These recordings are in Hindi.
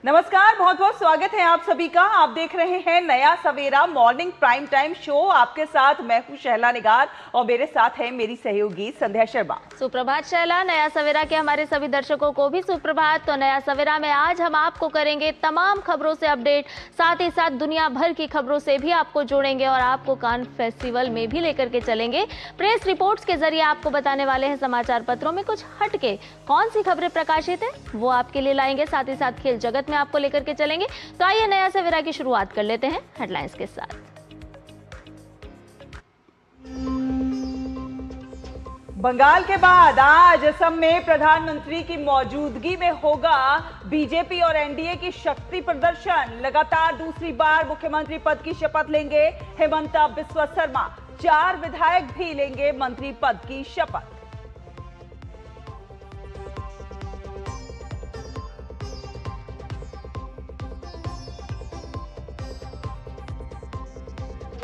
नमस्कार, बहुत बहुत स्वागत है आप सभी का। आप देख रहे हैं नया सवेरा मॉर्निंग प्राइम टाइम शो। आपके साथ मैं हूं शहला निगार और मेरे साथ है मेरी सहयोगी संध्या शर्मा। सुप्रभात शहला। नया सवेरा के हमारे सभी दर्शकों को भी सुप्रभात। तो नया सवेरा में आज हम आपको करेंगे तमाम खबरों से अपडेट, साथ ही साथ दुनिया भर की खबरों से भी आपको जोड़ेंगे और आपको कान फेस्टिवल में भी लेकर के चलेंगे। प्रेस रिपोर्ट्स के जरिए आपको बताने वाले हैं समाचार पत्रों में कुछ हटके कौन सी खबरें प्रकाशित है वो आपके लिए लाएंगे। साथ ही साथ खेल जगत में आपको लेकर के चलेंगे। तो आइए नया सवेरा की शुरुआत कर लेते हैं हेडलाइंस के साथ। बंगाल के बाद आज असम में प्रधानमंत्री की मौजूदगी में होगा बीजेपी और एनडीए की शक्ति प्रदर्शन। लगातार दूसरी बार मुख्यमंत्री पद की शपथ लेंगे हेमंता बिस्वा शर्मा। 4 विधायक भी लेंगे मंत्री पद की शपथ।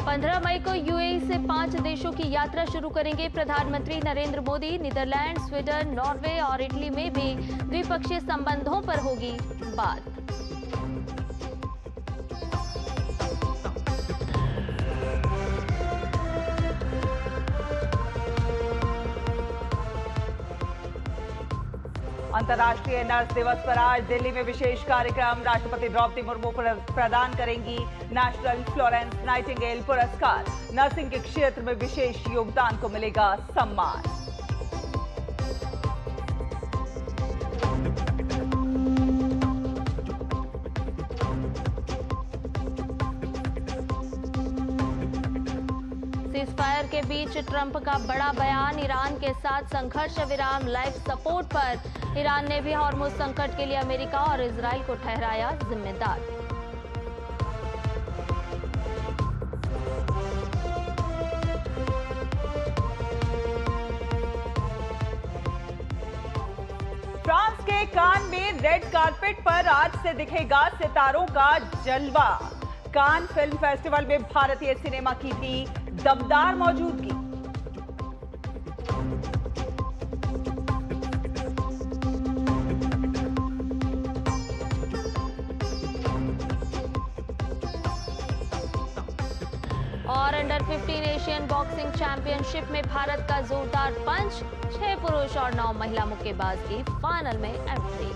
पंद्रह मई को यूएई से 5 देशों की यात्रा शुरू करेंगे प्रधानमंत्री Narendra Modi. Netherland, Sweden, Norway और इटली में भी द्विपक्षीय संबंधों पर होगी बात। अंतर्राष्ट्रीय नर्स दिवस पर आज दिल्ली में विशेष कार्यक्रम। राष्ट्रपति द्रौपदी मुर्मू प्रदान करेंगी नेशनल फ्लोरेंस नाइटिंगेल पुरस्कार। नर्सिंग के क्षेत्र में विशेष योगदान को मिलेगा सम्मान। सीजफायर के बीच ट्रंप का बड़ा बयान। ईरान के साथ संघर्ष विराम लाइफ सपोर्ट पर। ईरान ने भी हॉर्मुज संकट के लिए अमेरिका और इजराइल को ठहराया जिम्मेदार। फ्रांस के कान में रेड कारपेट पर आज से दिखेगा सितारों का जलवा। कान फिल्म फेस्टिवल में भारतीय सिनेमा की भी दमदार मौजूदगी। और अंडर 15 एशियन बॉक्सिंग चैंपियनशिप में भारत का जोरदार पंच। 6 पुरुष और 9 महिला मुक्केबाज की फाइनल में एंट्री।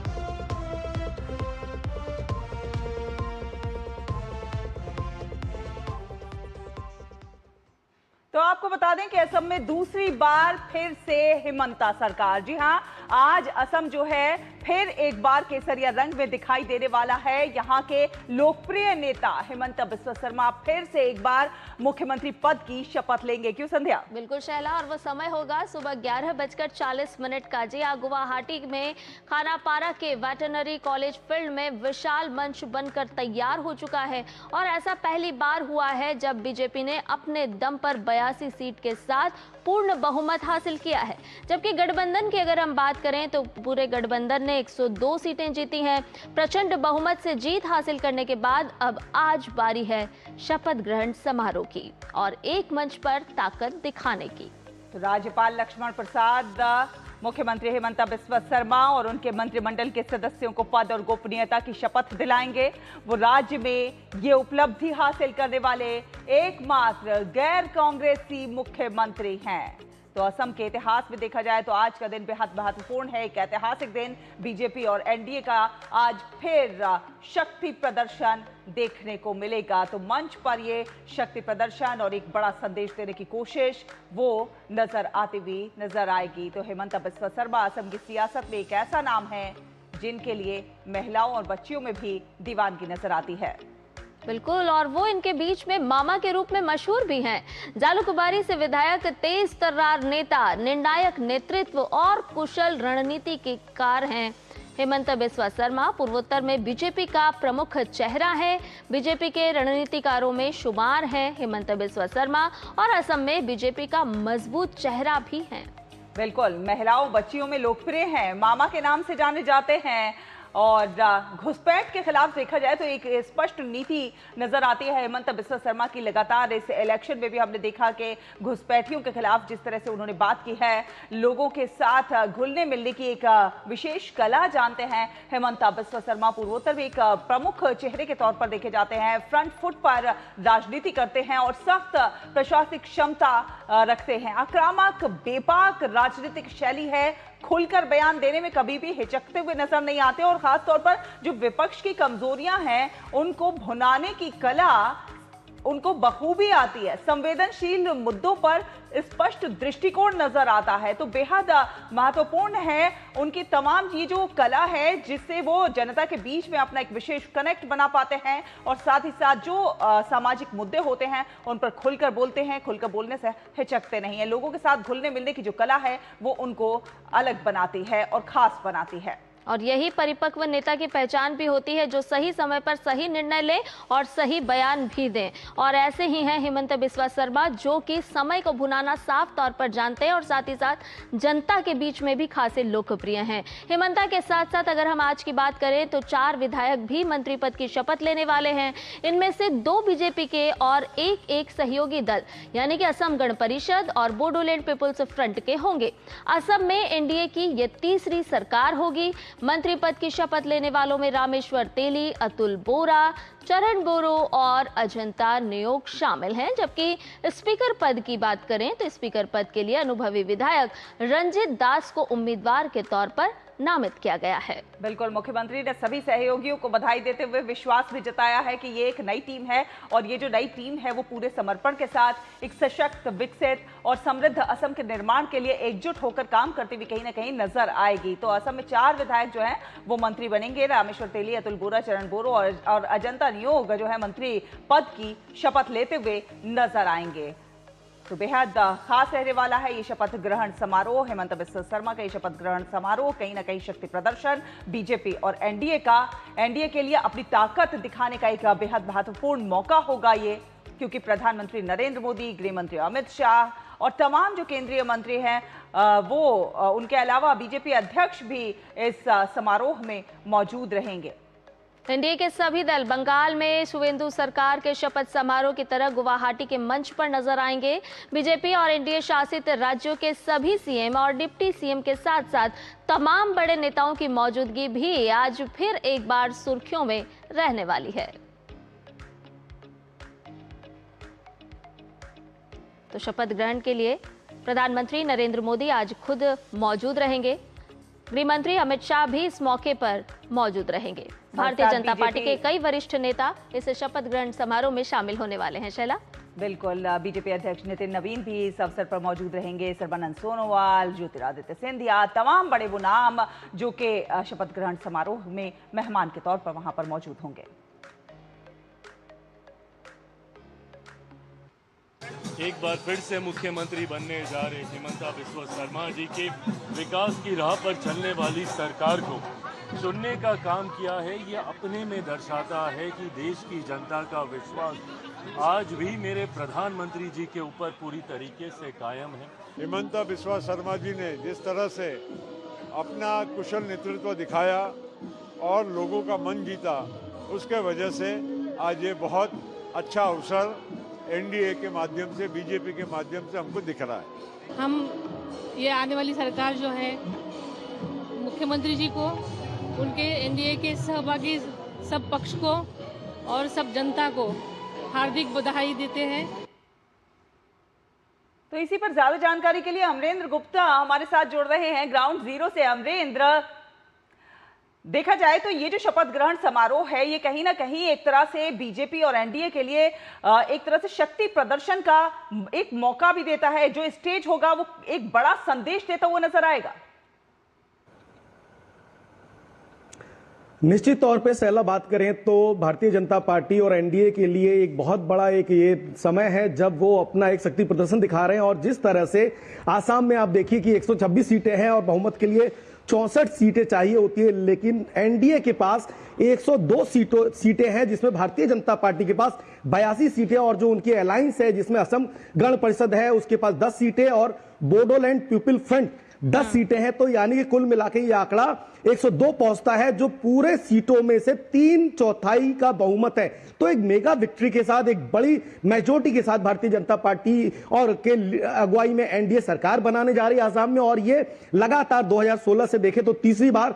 तो आपको बता दें कि असम में दूसरी बार फिर से हिमंता सरकार। जी हां, आज असम जो है फिर एक बार केसरिया रंग में दिखाई देने वाला है। यहां के लोकप्रिय नेता हेमंता बिस्वा शर्मा फिर से एक बार मुख्यमंत्री पद की शपथ लेंगे। क्यों संध्या? बिल्कुल शैला, और वो समय होगा सुबह 11:40 का। जी हाँ, गुवाहाटी में खानापारा के वेटरनरी कॉलेज फील्ड में विशाल मंच बनकर तैयार हो चुका है और ऐसा पहली बार हुआ है जब बीजेपी ने अपने दम पर 82 सीट के साथ पूर्ण बहुमत हासिल किया है। जबकि गठबंधन की अगर हम बात करें तो पूरे गठबंधन ने 102 सीटें जीती हैं। प्रचंड बहुमत से जीत हासिल करने के बाद अब आज बारी है शपथ ग्रहण समारोह की और एक मंच पर ताकत दिखाने की। तो राज्यपाल लक्ष्मण प्रसाद मुख्यमंत्री हेमंता बिस्वा शर्मा और उनके मंत्रिमंडल के सदस्यों को पद और गोपनीयता की शपथ दिलाएंगे। वो राज्य में ये उपलब्धि हासिल करने वाले एकमात्र गैर कांग्रेसी मुख्यमंत्री हैं। तो असम के इतिहास में देखा जाए तो आज का दिन बेहद महत्वपूर्ण है, एक ऐतिहासिक दिन। बीजेपी और एनडीए का आज फिर शक्ति प्रदर्शन देखने को मिलेगा। तो मंच पर ये शक्ति प्रदर्शन और एक बड़ा संदेश देने की कोशिश वो नजर आती हुई नजर आएगी। तो हेमंता बिस्वा शर्मा असम की सियासत में एक ऐसा नाम है जिनके लिए महिलाओं और बच्चियों में भी दीवानगी नजर आती है। बिल्कुल, और वो इनके बीच में मामा के रूप में मशहूर भी हैं। जालूकबारी से विधायक, तेज तर्रार नेता, निर्णायक नेतृत्व और कुशल रणनीतिकार हैं। हेमंता बिस्वा शर्मा पूर्वोत्तर में बीजेपी का प्रमुख चेहरा है, बीजेपी के रणनीतिकारों में शुमार हैं हेमंता बिस्वा शर्मा और असम में बीजेपी का मजबूत चेहरा भी हैं। बिल्कुल, महिलाओं बच्चियों में लोकप्रिय हैं, मामा के नाम से जाने जाते हैं। और घुसपैठ के खिलाफ देखा जाए तो एक स्पष्ट नीति नजर आती है हेमंत बिस्वा शर्मा की। लगातार इस इलेक्शन में भी हमने देखा कि घुसपैठियों के खिलाफ जिस तरह से उन्होंने बात की है, लोगों के साथ घुलने मिलने की एक विशेष कला जानते हैं हेमंत बिस्वा शर्मा। पूर्वोत्तर में एक प्रमुख चेहरे के तौर पर देखे जाते हैं, फ्रंट फुट पर राजनीति करते हैं और सख्त प्रशासनिक क्षमता रखते हैं। आक्रामक बेबाक राजनीतिक शैली है, खुलकर बयान देने में कभी भी हिचकते हुए नजर नहीं आते और खास तौर पर जो विपक्ष की कमजोरियां हैं उनको भुनाने की कला उनको बखूबी आती है। संवेदनशील मुद्दों पर स्पष्ट दृष्टिकोण नजर आता है, तो बेहद महत्वपूर्ण है उनकी तमाम ये जो कला है जिससे वो जनता के बीच में अपना एक विशेष कनेक्ट बना पाते हैं और साथ ही साथ जो सामाजिक मुद्दे होते हैं उन पर खुलकर बोलते हैं। खुलकर बोलने से हिचकते नहीं है। लोगों के साथ घुलने मिलने की जो कला है वो उनको अलग बनाती है और खास बनाती है। और यही परिपक्व नेता की पहचान भी होती है, जो सही समय पर सही निर्णय ले और सही बयान भी दें। और ऐसे ही हैं हेमंत बिस्वा शर्मा, जो कि समय को भुनाना साफ तौर पर जानते हैं और साथ ही साथ जनता के बीच में भी खासे लोकप्रिय हैं। हेमंता के साथ साथ अगर हम आज की बात करें तो 4 विधायक भी मंत्री पद की शपथ लेने वाले हैं। इनमें से 2 बीजेपी के और एक सहयोगी दल यानी कि असम गण परिषद और बोडोलैंड पीपुल्स फ्रंट के होंगे। असम में एनडीए की ये तीसरी सरकार होगी। मंत्री पद की शपथ लेने वालों में रामेश्वर तेली, अतुल बोरा, चरण बोरो और अजंता नियोग शामिल हैं। जबकि स्पीकर पद की बात करें तो स्पीकर पद के लिए अनुभवी विधायक रंजित दास को उम्मीदवार के तौर पर नामित किया गया है। बिल्कुल, मुख्यमंत्री ने सभी सहयोगियों को बधाई देते हुए विश्वास भी जताया है कि ये एक नई टीम है और ये जो नई टीम है वो पूरे समर्पण के साथ एक सशक्त, विकसित और समृद्ध असम के निर्माण के लिए एकजुट होकर काम करती हुई कहीं ना कहीं नजर आएगी। तो असम में 4 विधायक जो हैं वो मंत्री बनेंगे। रामेश्वर तेली, अतुल बोरा, चरण बोरो और अजंता नियोग जो है मंत्री पद की शपथ लेते हुए नजर आएंगे। तो बेहद खास रहने वाला है ये शपथ ग्रहण समारोह। हेमंत बिस्वा शर्मा का ये शपथ ग्रहण समारोह कहीं ना कहीं शक्ति प्रदर्शन बीजेपी और एनडीए के लिए अपनी ताकत दिखाने का एक बेहद महत्वपूर्ण मौका होगा ये, क्योंकि प्रधानमंत्री नरेंद्र मोदी, गृह मंत्री अमित शाह और तमाम जो केंद्रीय मंत्री हैं वो उनके अलावा बीजेपी अध्यक्ष भी इस समारोह में मौजूद रहेंगे। एनडीए के सभी दल बंगाल में शुवेंदु सरकार के शपथ समारोह की तरह गुवाहाटी के मंच पर नजर आएंगे। बीजेपी और एनडीए शासित राज्यों के सभी सीएम और डिप्टी सीएम के साथ साथ तमाम बड़े नेताओं की मौजूदगी भी आज फिर एक बार सुर्खियों में रहने वाली है। तो शपथ ग्रहण के लिए प्रधानमंत्री नरेंद्र मोदी आज खुद मौजूद रहेंगे। गृह मंत्री अमित शाह भी इस मौके पर मौजूद रहेंगे। भारतीय जनता पार्टी के कई वरिष्ठ नेता इस शपथ ग्रहण समारोह में शामिल होने वाले हैं। शैला, बिल्कुल, बीजेपी अध्यक्ष नितिन नवीन भी इस अवसर पर मौजूद रहेंगे। सर्बानंद सोनोवाल, ज्योतिरादित्य सिंधिया, तमाम बड़े वो नाम जो कि शपथ ग्रहण समारोह में मेहमान के तौर पर वहां पर मौजूद होंगे। एक बार फिर से मुख्यमंत्री बनने जा रहे हेमंत बिस्वा शर्मा जी के विकास की राह पर चलने वाली सरकार को चुनने का काम किया है। ये अपने में दर्शाता है कि देश की जनता का विश्वास आज भी मेरे प्रधानमंत्री जी के ऊपर पूरी तरीके से कायम है। हेमंत बिस्वा शर्मा जी ने जिस तरह से अपना कुशल नेतृत्व दिखाया और लोगों का मन जीता, उसके वजह से आज ये बहुत अच्छा अवसर एनडीए के माध्यम से, बीजेपी के माध्यम से हमको दिख रहा है। हम ये आने वाली सरकार जो है मुख्यमंत्री जी को, उनके एनडीए के सहभागी सब पक्ष को और सब जनता को हार्दिक बधाई देते हैं। तो इसी पर ज्यादा जानकारी के लिए अमरेंद्र गुप्ता हमारे साथ जुड़ रहे हैं ग्राउंड जीरो से। अमरेंद्र, देखा जाए तो ये जो शपथ ग्रहण समारोह है ये कहीं ना कहीं एक तरह से बीजेपी और एनडीए के लिए एक तरह से शक्ति प्रदर्शन का एक मौका भी देता है। जो स्टेज होगा वो एक बड़ा संदेश देता हुआ नजर आएगा। निश्चित तौर पे सैला बात करें तो भारतीय जनता पार्टी और एनडीए के लिए एक बहुत बड़ा एक ये समय है जब वो अपना एक शक्ति प्रदर्शन दिखा रहे हैं। और जिस तरह से आसाम में आप देखिए कि 126 सीटें हैं और बहुमत के लिए 64 सीटें चाहिए होती है, लेकिन एनडीए के पास 102 सीटें हैं, जिसमें भारतीय जनता पार्टी के पास 82 सीटें और जो उनकी अलायंस है जिसमें असम गण परिषद है उसके पास 10 सीटें और बोडोलैंड पीपल फ्रंट 10 सीटें हैं, तो यानी कि कुल मिलाकर ये आंकड़ा 102 पहुंचता है, जो पूरे सीटों में से 3/4 का बहुमत है। तो एक मेगा विक्ट्री के साथ, एक बड़ी मेजोरिटी के साथ भारतीय जनता पार्टी और के अगुवाई में एनडीए सरकार बनाने जा रही है आसाम में। और ये लगातार 2016 से देखें तो तीसरी बार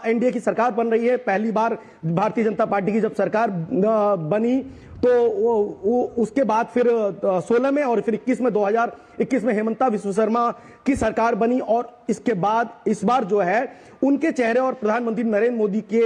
एनडीए की सरकार बन रही है। पहली बार भारतीय जनता पार्टी की जब सरकार बनी तो उसके बाद फिर 16 में और फिर 21 में 2021 में हेमंता बिस्वा शर्मा की सरकार बनी। और इसके बाद इस बार जो है उनके चेहरे और प्रधानमंत्री नरेंद्र मोदी के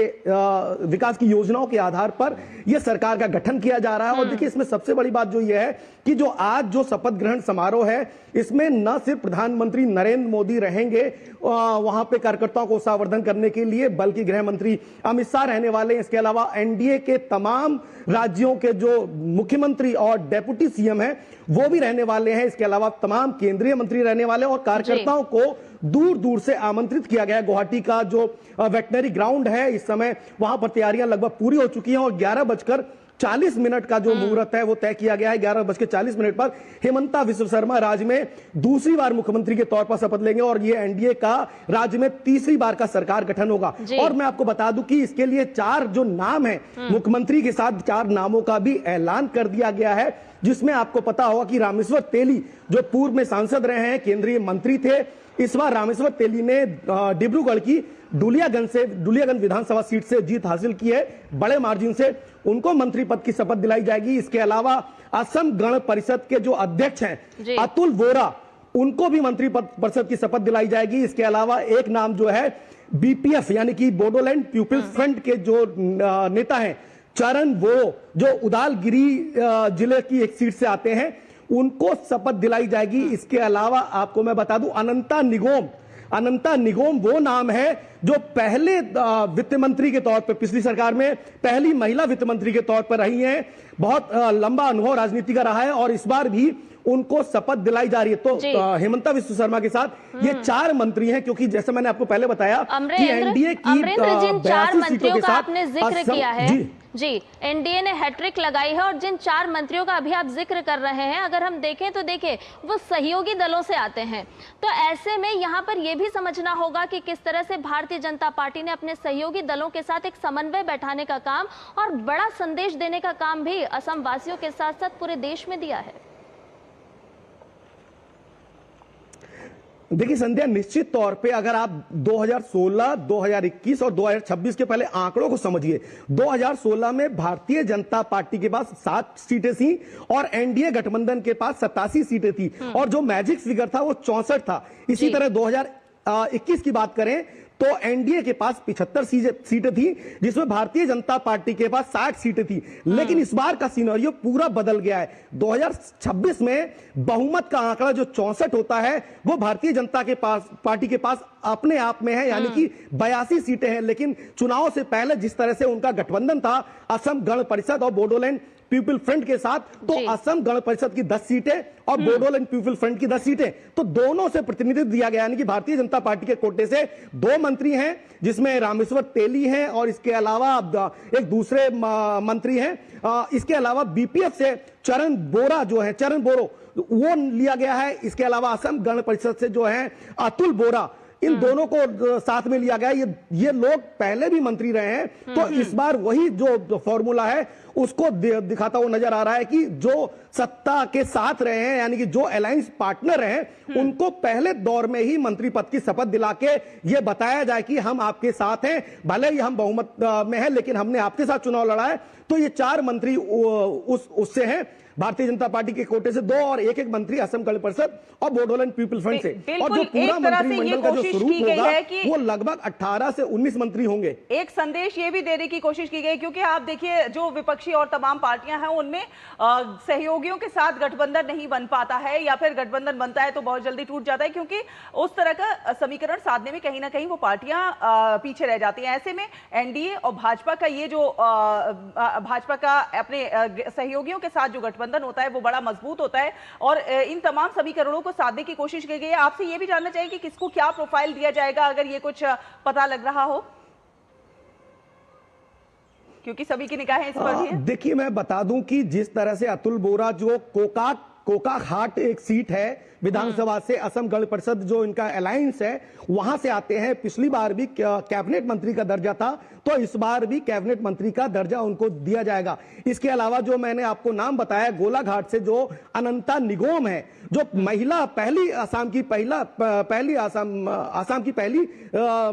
विकास की योजनाओं के आधार पर यह सरकार का गठन किया जा रहा है। और देखिए, इसमें सबसे बड़ी बात जो यह है कि जो आज जो शपथ ग्रहण समारोह है, इसमें न सिर्फ प्रधानमंत्री नरेंद्र मोदी रहेंगे वहां पे कार्यकर्ताओं को उत्साहवर्धन करने के लिए, बल्कि गृह मंत्री अमित शाह रहने वाले हैं। इसके अलावा एनडीए के तमाम राज्यों के जो मुख्यमंत्री और डेप्यूटी सीएम हैं वो भी रहने वाले हैं। इसके अलावा तमाम केंद्रीय मंत्री रहने वाले हैं और कार्यकर्ताओं को दूर दूर से आमंत्रित किया गया है। गुवाहाटी का जो वेटनरी ग्राउंड है, इस समय वहां पर तैयारियां लगभग पूरी हो चुकी हैं और 11:40 का जो मुहूर्त है वो तय किया गया है। 11:40 पर हेमंता बिस्वा शर्मा राज्य में दूसरी बार मुख्यमंत्री के तौर पर शपथ लेंगे और ये एनडीए का राज्य में तीसरी बार का सरकार गठन होगा। और मैं आपको बता दूं कि इसके लिए 4 जो नाम है, मुख्यमंत्री के साथ 4 नामों का भी ऐलान कर दिया गया है, जिसमें आपको पता होगा कि रामेश्वर तेली जो पूर्व में सांसद रहे हैं, केंद्रीय मंत्री थे, इस बार रामेश्वर तेली ने डिब्रूगढ़ की डुलियागंज विधानसभा सीट से जीत हासिल की है बड़े मार्जिन से। उनको मंत्री पद की शपथ दिलाई जाएगी। इसके अलावा असम गण परिषद के जो अध्यक्ष हैं अतुल बोरा, उनको भी मंत्री परिषद की शपथ दिलाई जाएगी। इसके अलावा एक नाम जो है बीपीएफ यानी कि बोडोलैंड पीपुल्स फ्रंट के जो नेता हैं चरण बोरो, जो उदालगिरी जिले की एक सीट से आते हैं, उनको शपथ दिलाई जाएगी। इसके अलावा आपको मैं बता दूं अनंता निगोम वो नाम है जो पहले वित्त मंत्री के तौर पर, पिछली सरकार में पहली महिला वित्त मंत्री के तौर पर रही हैं। बहुत लंबा अनुभव राजनीति का रहा है और इस बार भी उनको शपथ दिलाई जा रही है। तो हेमंता बिस्वा शर्मा के साथ ये 4 मंत्री हैं, क्योंकि जैसे मैंने आपको पहले बताया कि एनडीए की 4 मंत्रियों का आपने जिक्र किया है जी, एनडीए ने हैट्रिक लगाई है और जिन 4 मंत्रियों का अभी आप जिक्र कर रहे हैं, अगर हम देखें तो देखिए वो सहयोगी दलों से आते हैं। तो ऐसे में यहाँ पर यह भी समझना होगा कि किस तरह से भारतीय जनता पार्टी ने अपने सहयोगी दलों के साथ एक समन्वय बैठाने का काम और बड़ा संदेश देने का काम भी असम वासियों के साथ साथ पूरे देश में दिया है। देखिए संध्या, निश्चित तौर पे अगर आप 2016, 2021 और 2026 के पहले आंकड़ों को समझिए, 2016 में भारतीय जनता पार्टी के पास 7 सीटें थी और एनडीए गठबंधन के पास 87 सीटें थी और जो मैजिक फिगर था वो 64 था। इसी तरह 2021 की बात करें तो एनडीए के पास 75 सीटें थी, जिसमें भारतीय जनता पार्टी के पास 60 सीटें थी। लेकिन इस बार का सिनेरियो पूरा बदल गया है। 2026 में बहुमत का आंकड़ा जो 64 होता है वो भारतीय जनता के पास, पार्टी के पास अपने आप में है, यानी कि 82 सीटें हैं। लेकिन चुनाव से पहले जिस तरह से उनका गठबंधन था असम गण परिषद और बोडोलैंड पीपल फ्रंट के साथ, तो असम गण परिषद की 10 सीटें और बोडोलैंड पीपल फ्रंट की 10 सीटें, तो दोनों से प्रतिनिधित्व दिया गया। यानी कि भारतीय जनता पार्टी के कोटे से 2 मंत्री हैं, जिसमें रामेश्वर तेली हैं और इसके अलावा एक दूसरे मंत्री हैं। इसके अलावा बीपीएफ से चरण बोरो वो लिया गया है। इसके अलावा असम गण परिषद से जो है अतुल बोरा, इन दोनों को साथ में लिया गया। ये लोग पहले भी मंत्री रहे हैं, तो इस बार वही जो फॉर्मूला है उसको दिखाता हुआ नजर आ रहा है कि जो सत्ता के साथ रहे हैं, यानी कि जो अलायंस पार्टनर हैं, उनको पहले दौर में ही मंत्री पद की शपथ दिला के ये बताया जाए कि हम आपके साथ हैं, भले ही हम बहुमत में हैं लेकिन हमने आपके साथ चुनाव लड़ा है। तो ये 4 मंत्री उससे हैं, भारतीय जनता पार्टी के कोटे से 2 और एक मंत्री असम गण परिषद और बोडोलैंड पीपल फ्रंट से। और जो पूरा मंत्रिमंडल का जो स्वरूप होगा वो लगभग 18 से 19 मंत्री होंगे। एक संदेश ये भी देने की कोशिश की गई, क्योंकि आप देखिए जो विपक्षी और तमाम पार्टियां हैं उनमें सहयोगियों के साथ गठबंधन नहीं बन पाता है, या फिर गठबंधन बनता है तो बहुत जल्दी टूट जाता है, क्योंकि उस तरह का समीकरण साधने में कहीं ना कहीं वो पार्टियां पीछे रह जाती हैं। ऐसे में एनडीए और भाजपा का ये जो भाजपा का अपने सहयोगियों के साथ जो गठबंधन होता है वो बड़ा मजबूत होता है और इन तमाम समीकरणों को साधने की कोशिश की गई है। आपसे ये भी जानना चाहिए कि किसको क्या प्रोफाइल दिया जाएगा, अगर ये कुछ पता लग रहा हो, क्योंकि सभी की निगाहें इस पर ही हैं। देखिए मैं बता दूं कि जिस तरह से अतुल बोरा जो कोकाक कोकाघाट एक सीट है विधानसभा से, असम गण परिषद जो इनका अलायंस है वहां से आते हैं। पिछली बार भी कैबिनेट मंत्री का दर्जा था, तो इस बार भी कैबिनेट मंत्री का दर्जा उनको दिया जाएगा। इसके अलावा जो मैंने आपको नाम बताया, गोलाघाट से जो अनंता निगोम है, जो महिला पहली आसाम की पहली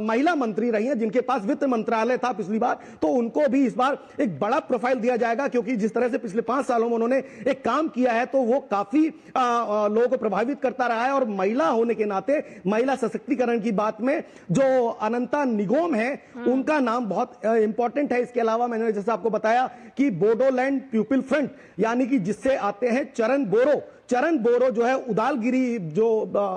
महिला मंत्री रही हैं, जिनके पास वित्त मंत्रालय था पिछली बार, तो उनको भी इस बार एक बड़ा प्रोफाइल दिया जाएगा, क्योंकि जिस तरह से पिछले 5 सालों में उन्होंने एक काम किया है तो वो काफी लोगों को प्रभावित करता रहा है। और महिला होने के नाते महिला सशक्तिकरण की बात में जो अनंता निगोम है उनका नाम बहुत इंपॉर्टेंट है। इसके अलावा मैंने जैसे आपको बताया कि बोडोलैंड पीपल फ्रंट, यानी कि जिससे आते हैं चरण बोरो जो है उदालगिरी जो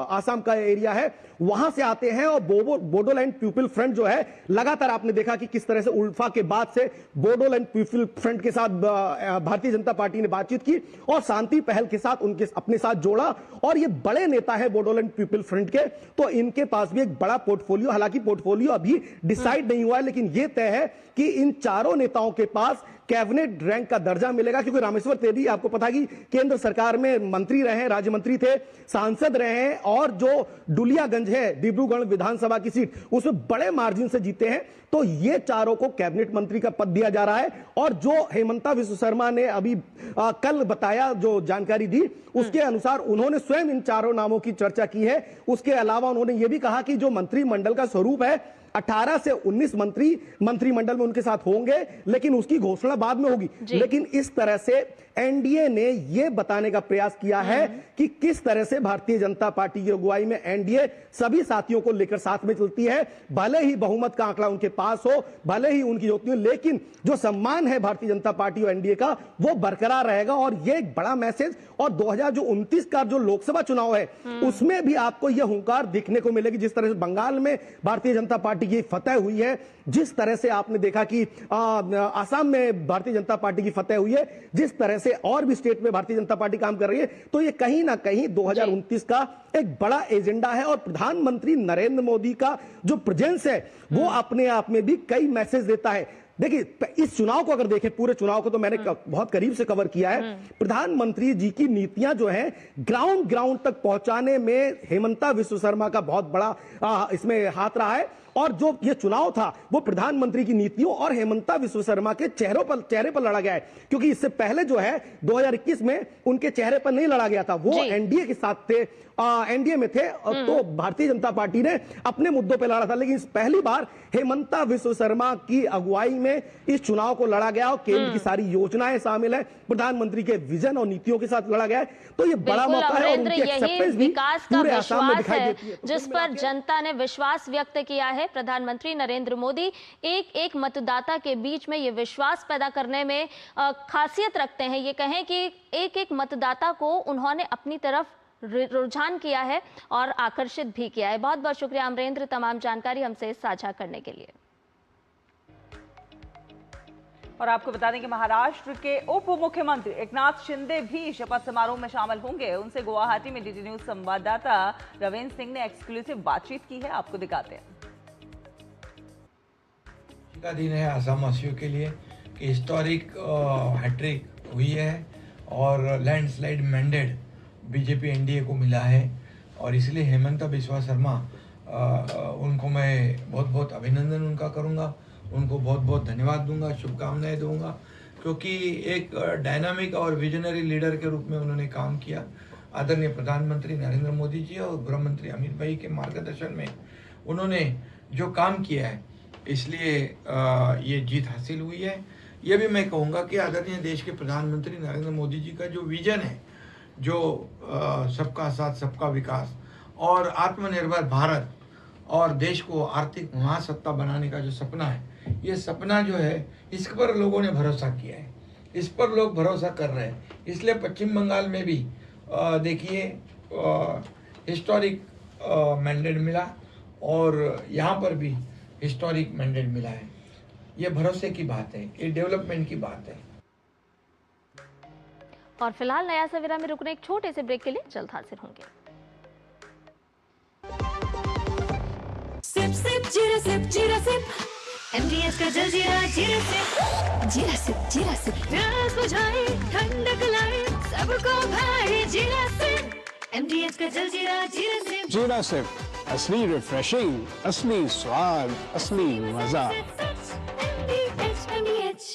आसाम का एरिया है वहां से आते हैं, और बोडोलैंड पीपल फ्रंट जो है लगातार आपने देखा कि किस तरह से उल्फा के बाद से बोडोलैंड पीपल फ्रंट के साथ भारतीय जनता पार्टी ने बातचीत की और शांति पहल के साथ उनके अपने साथ जोड़ा, और ये बड़े नेता है बोडोलैंड पीपल फ्रंट के, तो इनके पास भी एक बड़ा पोर्टफोलियो, हालांकि पोर्टफोलियो अभी डिसाइड नहीं हुआ है, लेकिन यह तय है कि इन चारों नेताओं के पास कैबिनेट रैंक का दर्जा मिलेगा। क्योंकि रामेश्वर तेली आपको पता कि केंद्र सरकार में मंत्री रहे, राज्य मंत्री थे, सांसद रहे, और जो डुलियागंज है डिब्रूगढ़ विधानसभा की सीट उसमें बड़े मार्जिन से जीते हैं, तो ये चारों को कैबिनेट मंत्री का पद दिया जा रहा है। और जो हेमंता विश्व शर्मा ने अभी कल बताया, जो जानकारी दी, उसके अनुसार उन्होंने स्वयं इन चारों नामों की चर्चा की है। उसके अलावा उन्होंने ये भी कहा कि जो मंत्रिमंडल का स्वरूप है 18 से 19 मंत्री मंत्रिमंडल में उनके साथ होंगे, लेकिन उसकी घोषणा बाद में होगी। लेकिन इस तरह से एनडीए ने यह बताने का प्रयास किया है कि किस तरह से भारतीय जनता पार्टी की अगुवाई में एनडीए सभी साथियों को लेकर साथ में चलती है। भले ही बहुमत का आंकड़ा उनके पास हो, भले ही उनकी जोती हो, लेकिन जो सम्मान है भारतीय जनता पार्टी और एनडीए का वो बरकरार रहेगा। और यह एक बड़ा मैसेज, और 2029 का जो लोकसभा चुनाव है उसमें भी आपको यह हुंकार दिखने को मिलेगी। जिस तरह से बंगाल में भारतीय जनता पार्टी की फतह हुई है, जिस तरह से आपने देखा कि आसाम में भारतीय जनता पार्टी की फतह हुई है, जिस तरह से और भी स्टेट में भारतीय जनता पार्टी काम कर रही है, तो ये कहीं ना कहीं 2029 का एक बड़ा एजेंडा है। और प्रधानमंत्री नरेंद्र मोदी का जो प्रेजेंस है वो अपने आप में भी कई मैसेज देता है। देखिए, इस चुनाव को अगर देखें, पूरे चुनाव को तो मैंने बहुत करीब से कवर किया है। प्रधानमंत्री जी की नीतियां जो हैं ग्राउंड तक पहुंचाने में हेमंता विश्व शर्मा का बहुत बड़ा इसमें हाथ रहा है। और जो ये चुनाव था वो प्रधानमंत्री की नीतियों और हेमंता विश्व शर्मा के चेहरे पर लड़ा गया है, क्योंकि इससे पहले जो है 2021 में उनके चेहरे पर नहीं लड़ा गया था, वो एनडीए के साथ थे, एनडीए में थे, तो भारतीय जनता पार्टी ने अपने मुद्दों पर लड़ा था। लेकिन पहली बार हेमंता विश्व शर्मा की अगुवाई में इस चुनाव को लड़ा गया, और केंद्र की सारी योजनाएं शामिल है, प्रधानमंत्री के विजन और नीतियों के साथ लड़ा गया है। तो ये बड़ा मौका है, और उनकी एक्सेप्टेंस भी पूरे आसाम में दिखाई देती है, जिस पर जनता ने विश्वास व्यक्त किया है। प्रधानमंत्री नरेंद्र मोदी एक मतदाता के बीच में ये विश्वास पैदा करने में खासियत रखते हैं। ये कहें कि एक मतदाता को उन्होंने अपनी तरफ रुझान किया है और आकर्षित भी किया है। बहुत बहुत शुक्रिया अमरेंद्र, तमाम जानकारी हमसे साझा करने के लिए। और आपको बता दें कि महाराष्ट्र के उप मुख्यमंत्री एकनाथ शिंदे भी शपथ समारोह में शामिल होंगे। उनसे गुवाहाटी में डीडी न्यूज संवाददाता रविंद्र सिंह ने एक्सक्लूसिव बातचीत की है, आपको दिखाते हैं। का दिन है आसाम वासियों के लिए कि हिस्टोरिक हैट्रिक हुई है और लैंडस्लाइड मैंडेट बीजेपी एनडीए को मिला है, और इसलिए हेमंता बिस्वा शर्मा उनको मैं बहुत बहुत अभिनंदन उनका करूंगा, उनको बहुत बहुत धन्यवाद दूंगा, शुभकामनाएं दूंगा, क्योंकि एक डायनामिक और विजनरी लीडर के रूप में उन्होंने काम किया। आदरणीय प्रधानमंत्री नरेंद्र मोदी जी और गृह मंत्री अमित भाई के मार्गदर्शन में उन्होंने जो काम किया है, इसलिए ये जीत हासिल हुई है। ये भी मैं कहूँगा कि आदरणीय देश के प्रधानमंत्री नरेंद्र मोदी जी का जो विजन है, जो सबका साथ सबका विकास और आत्मनिर्भर भारत और देश को आर्थिक महासत्ता बनाने का जो सपना है, ये सपना जो है इस पर लोगों ने भरोसा किया है, इस पर लोग भरोसा कर रहे हैं। इसलिए पश्चिम बंगाल में भी देखिए हिस्टोरिक मैंडेट मिला, और यहाँ पर भी हिस्टोरिक मैंडेट मिला है। ये भरोसे की बात है, ये डेवलपमेंट की बात है। और फिलहाल नया सवेरा में रुकने एक छोटे से ब्रेक के लिए जल्द हाजिर होंगे। सिप सिप जीरा सिप जीरा सिप एमडीएस का जलजीरा जीरा सिप जीरा सिप जीरा सिप प्यास बुझाए ठंडक लाए सबको भाई जीरा सिप, MDH का जलजीरा जीरा सिप। जीरा सिप, असली रिफ्रेशिंग, असली स्वाद, असली मजा। MDH।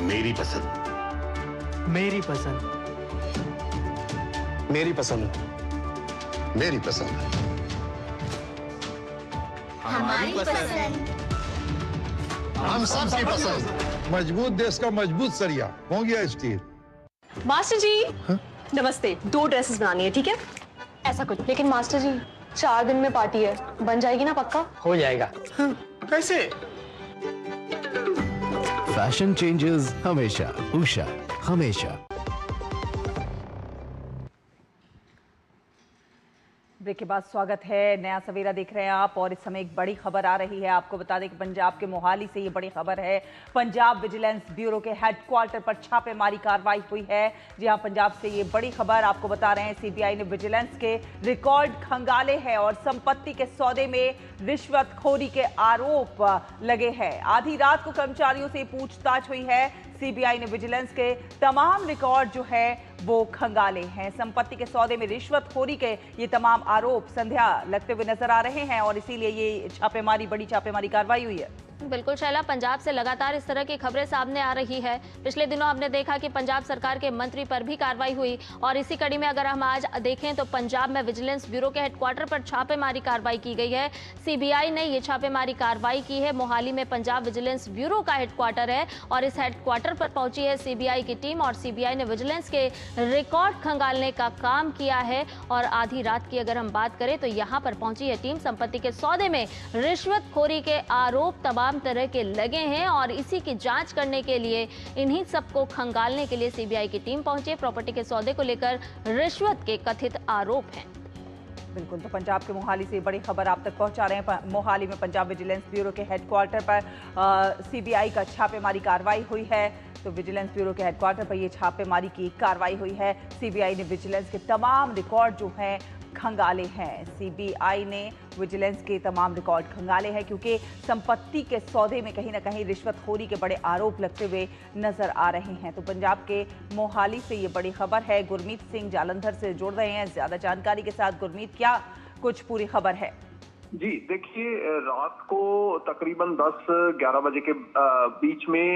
मेरी पसंद, मेरी पसंद, मेरी पसंद, मेरी पसंद, हमारी पसंद, हम सबकी पसंद। मजबूत देश का मजबूत सरिया हो गया स्टील। मास्टर जी नमस्ते, 2 ड्रेसेस बनानी है, ठीक है? ऐसा कुछ। लेकिन मास्टर जी 4 दिन में पार्टी है, बन जाएगी ना पक्का? हो जाएगा। कैसे? फैशन चेंजेस हमेशा, उषा हमेशा। ब्रेक के बाद स्वागत है, नया सवेरा देख रहे हैं आप और इस समय एक बड़ी खबर आ रही है। आपको बता दें कि पंजाब के मोहाली से ये बड़ी खबर है। पंजाब विजिलेंस ब्यूरो के हेडक्वार्टर पर छापेमारी कार्रवाई हुई है। जी हां, पंजाब से ये बड़ी खबर आपको बता रहे हैं। सीबीआई ने विजिलेंस के रिकॉर्ड खंगाले हैं और संपत्ति के सौदे में रिश्वतखोरी के आरोप लगे हैं। आधी रात को कर्मचारियों से पूछताछ हुई है। सीबीआई ने विजिलेंस के तमाम रिकॉर्ड जो है वो खंगाले हैं। संपत्ति के सौदे में रिश्वतखोरी के ये तमाम आरोप संध्या लगते हुए नजर आ रहे हैं और इसीलिए ये छापेमारी, बड़ी छापेमारी कार्रवाई हुई है। बिल्कुल शैला, पंजाब से लगातार इस तरह की खबरें सामने आ रही है। पिछले दिनों हमने देखा कि पंजाब सरकार के मंत्री पर भी कार्रवाई हुई और इसी कड़ी में अगर हम आज देखें तो पंजाब में विजिलेंस ब्यूरो के हेडक्वार्टर पर छापेमारी कार्रवाई की गई है। सीबीआई ने ये छापेमारी कार्रवाई की है। मोहाली में पंजाब विजिलेंस ब्यूरो का हेडक्वार्टर है और इस हेडक्वार्टर पर पहुंची है सीबीआई की टीम और सीबीआई ने विजिलेंस के रिकॉर्ड खंगालने का काम किया है। और आधी रात की अगर हम बात करें तो यहाँ पर पहुंची है टीम। संपत्ति के सौदे में रिश्वतखोरी के आरोप तमाम तरह के लगे हैं और इसी की जांच करने के लिए, इन्हीं सबको खंगालने के लिए सीबीआई की टीम पहुंची है। प्रॉपर्टी के सौदे को लेकर रिश्वत के कथित आरोप हैं। बिल्कुल, तो पंजाब के मोहाली से बड़ी खबर आप तक पहुंचा रहे हैं। मोहाली में पंजाब विजिलेंस ब्यूरो के हेडक्वार्टर पर सीबीआई का छापेमारी कार्रवाई हुई है। तो विजिलेंस ब्यूरो के हेडक्वार्टर पर ये छापेमारी की कार्रवाई हुई है। सीबीआई ने विजिलेंस के तमाम रिकॉर्ड जो हैं खंगाले हैं। सीबीआई ने विजिलेंस के तमाम रिकॉर्ड खंगाले हैं क्योंकि संपत्ति के सौदे में कहीं ना कहीं रिश्वतखोरी के बड़े आरोप लगते हुए नजर आ रहे हैं। तो पंजाब के मोहाली से ये बड़ी खबर है। गुरमीत सिंह जालंधर से जुड़ रहे हैं ज्यादा जानकारी के साथ। गुरमीत, क्या कुछ पूरी खबर है? जी देखिए, रात को तकरीबन 10-11 बजे के बीच में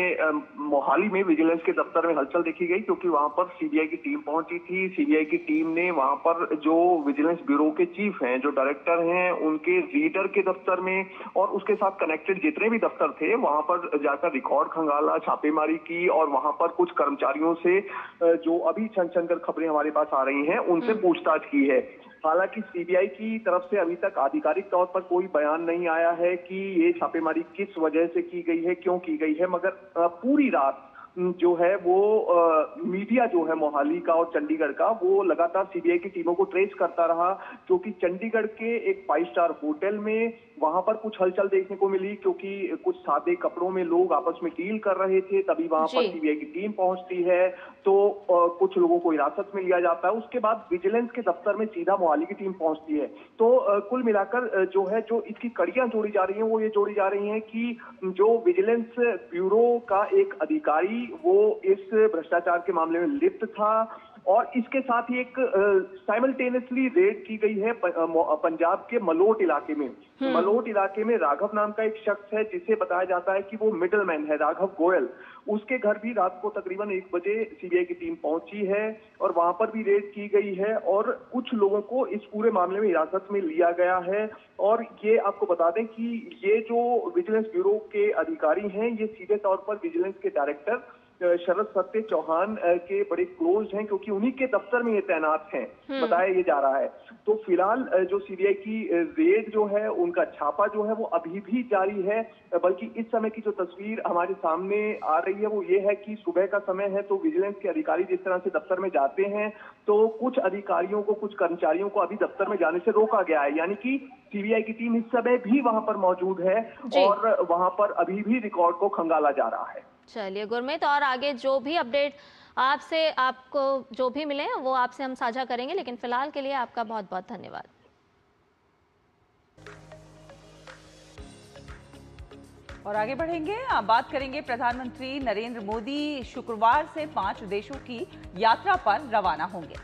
मोहाली में विजिलेंस के दफ्तर में हलचल देखी गई क्योंकि वहां पर सीबीआई की टीम पहुंची थी। सीबीआई की टीम ने वहां पर जो विजिलेंस ब्यूरो के चीफ हैं, जो डायरेक्टर हैं, उनके रीडर के दफ्तर में और उसके साथ कनेक्टेड जितने भी दफ्तर थे वहां पर जाकर रिकॉर्ड खंगाला, छापेमारी की और वहां पर कुछ कर्मचारियों से जो अभी छन कर खबरें हमारे पास आ रही हैं उनसे पूछताछ की है। हालांकि सीबीआई की तरफ से अभी तक आधिकारिक तौर पर कोई बयान नहीं आया है कि ये छापेमारी किस वजह से की गई है, क्यों की गई है, मगर पूरी रात जो है वो मीडिया जो है मोहाली का और चंडीगढ़ का वो लगातार सीबीआई की टीमों को ट्रेस करता रहा क्योंकि चंडीगढ़ के एक 5 स्टार होटल में वहां पर कुछ हलचल देखने को मिली क्योंकि कुछ सादे कपड़ों में लोग आपस में डील कर रहे थे। तभी वहां पर सीबीआई की टीम पहुंचती है तो कुछ लोगों को हिरासत में लिया जाता है। उसके बाद विजिलेंस के दफ्तर में सीधा मोहाली की टीम पहुंचती है। तो कुल मिलाकर जो है जो इसकी कड़ियां जोड़ी जा रही हैं वो ये जोड़ी जा रही हैं कि जो विजिलेंस ब्यूरो का एक अधिकारी वो इस भ्रष्टाचार के मामले में लिप्त था और इसके साथ ही एक साइमल्टेनियसली रेड की गई है पंजाब के मलोट इलाके में। मलोट इलाके में राघव नाम का एक शख्स है जिसे बताया जाता है कि वो मिडलमैन है, राघव गोयल। उसके घर भी रात को तकरीबन 1 बजे सीबीआई की टीम पहुंची है और वहां पर भी रेड की गई है और कुछ लोगों को इस पूरे मामले में हिरासत में लिया गया है। और ये आपको बता दें कि ये जो विजिलेंस ब्यूरो के अधिकारी हैं ये सीधे तौर पर विजिलेंस के डायरेक्टर शरद सत्य चौहान के बड़े क्लोज हैं क्योंकि उन्हीं के दफ्तर में ये तैनात हैं, बताया ये जा रहा है। तो फिलहाल जो सीबीआई की रेड जो है उनका छापा जो है वो अभी भी जारी है, बल्कि इस समय की जो तस्वीर हमारे सामने आ रही है वो ये है कि सुबह का समय है तो विजिलेंस के अधिकारी जिस तरह से दफ्तर में जाते हैं तो कुछ अधिकारियों को, कुछ कर्मचारियों को अभी दफ्तर में जाने से रोका गया है, यानी कि सीबीआई की टीम इस समय भी वहां पर मौजूद है और वहां पर अभी भी रिकॉर्ड को खंगाला जा रहा है। चलिए गुरमीत, और आगे जो भी अपडेट आपसे आपको जो भी मिले वो आपसे हम साझा करेंगे, लेकिन फिलहाल के लिए आपका बहुत बहुत धन्यवाद। और आगे बढ़ेंगे, अब बात करेंगे प्रधानमंत्री नरेंद्र मोदी शुक्रवार से 5 देशों की यात्रा पर रवाना होंगे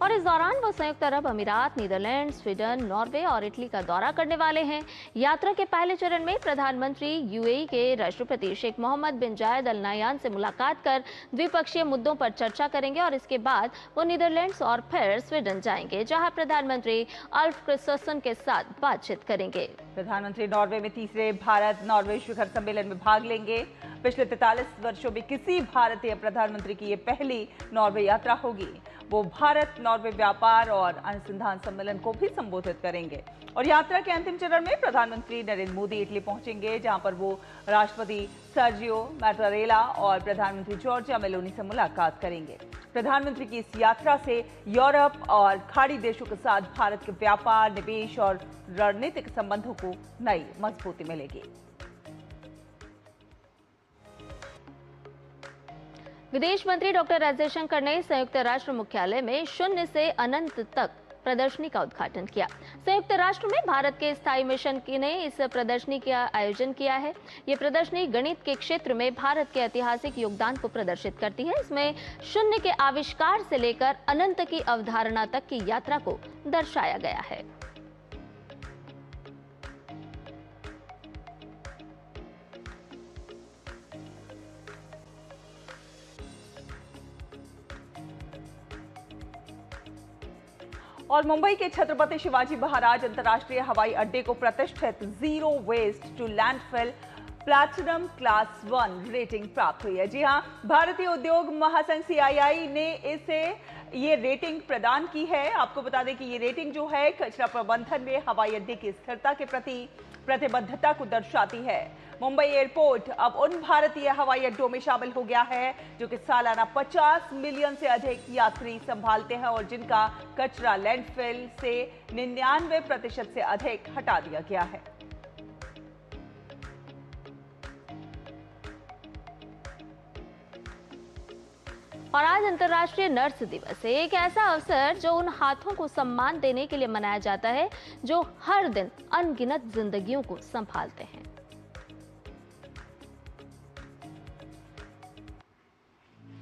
और इस दौरान वो संयुक्त अरब अमीरात, नीदरलैंड, स्वीडन, नॉर्वे और इटली का दौरा करने वाले हैं। यात्रा के पहले चरण में प्रधानमंत्री यूएई के राष्ट्रपति शेख मोहम्मद बिन जायद अल नाह्यान से मुलाकात कर द्विपक्षीय मुद्दों पर चर्चा करेंगे और इसके बाद वो नीदरलैंड्स और फिर स्वीडन जाएंगे, जहां प्रधानमंत्री अल्फ क्रिस्टोफरसन के साथ बातचीत करेंगे। प्रधानमंत्री नॉर्वे में तीसरे भारत नॉर्वे शिखर सम्मेलन में भाग लेंगे। पिछले 43 वर्षों में किसी भारतीय प्रधानमंत्री की ये पहली नॉर्वे यात्रा होगी। वो भारत नॉर्वे व्यापार और अनुसंधान सम्मेलन को भी संबोधित करेंगे और यात्रा के अंतिम चरण में प्रधानमंत्री नरेंद्र मोदी इटली पहुंचेंगे, जहां पर वो राष्ट्रपति सर्जियो मैटारेला और प्रधानमंत्री जॉर्जिया मेलोनी से मुलाकात करेंगे। प्रधानमंत्री की इस यात्रा से यूरोप और खाड़ी देशों के साथ भारत के व्यापार, निवेश और रणनीतिक संबंधों को नई मजबूती मिलेगी। विदेश मंत्री डॉक्टर एस जयशंकर ने संयुक्त राष्ट्र मुख्यालय में शून्य से अनंत तक प्रदर्शनी का उद्घाटन किया। संयुक्त राष्ट्र में भारत के स्थायी मिशन ने इस प्रदर्शनी का आयोजन किया है। ये प्रदर्शनी गणित के क्षेत्र में भारत के ऐतिहासिक योगदान को प्रदर्शित करती है। इसमें शून्य के आविष्कार से लेकर अनंत की अवधारणा तक की यात्रा को दर्शाया गया है। और मुंबई के छत्रपति शिवाजी महाराज अंतर्राष्ट्रीय हवाई अड्डे को प्रतिष्ठित zero waste to landfill platinum class 1 rating प्राप्त हुई है। जी हां, भारतीय उद्योग महासंघ CII ने इसे ये रेटिंग प्रदान की है। आपको बता दें कि ये रेटिंग जो है कचरा प्रबंधन में हवाई अड्डे की स्थिरता के प्रति प्रतिबद्धता को दर्शाती है। मुंबई एयरपोर्ट अब उन भारतीय हवाई अड्डों में शामिल हो गया है जो कि सालाना 50 मिलियन से अधिक यात्री संभालते हैं और जिनका कचरा लैंडफिल से 99% से अधिक हटा दिया गया है। और आज अंतर्राष्ट्रीय नर्स दिवस है, एक ऐसा अवसर जो उन हाथों को सम्मान देने के लिए मनाया जाता है जो हर दिन अनगिनत जिंदगियों को संभालते हैं।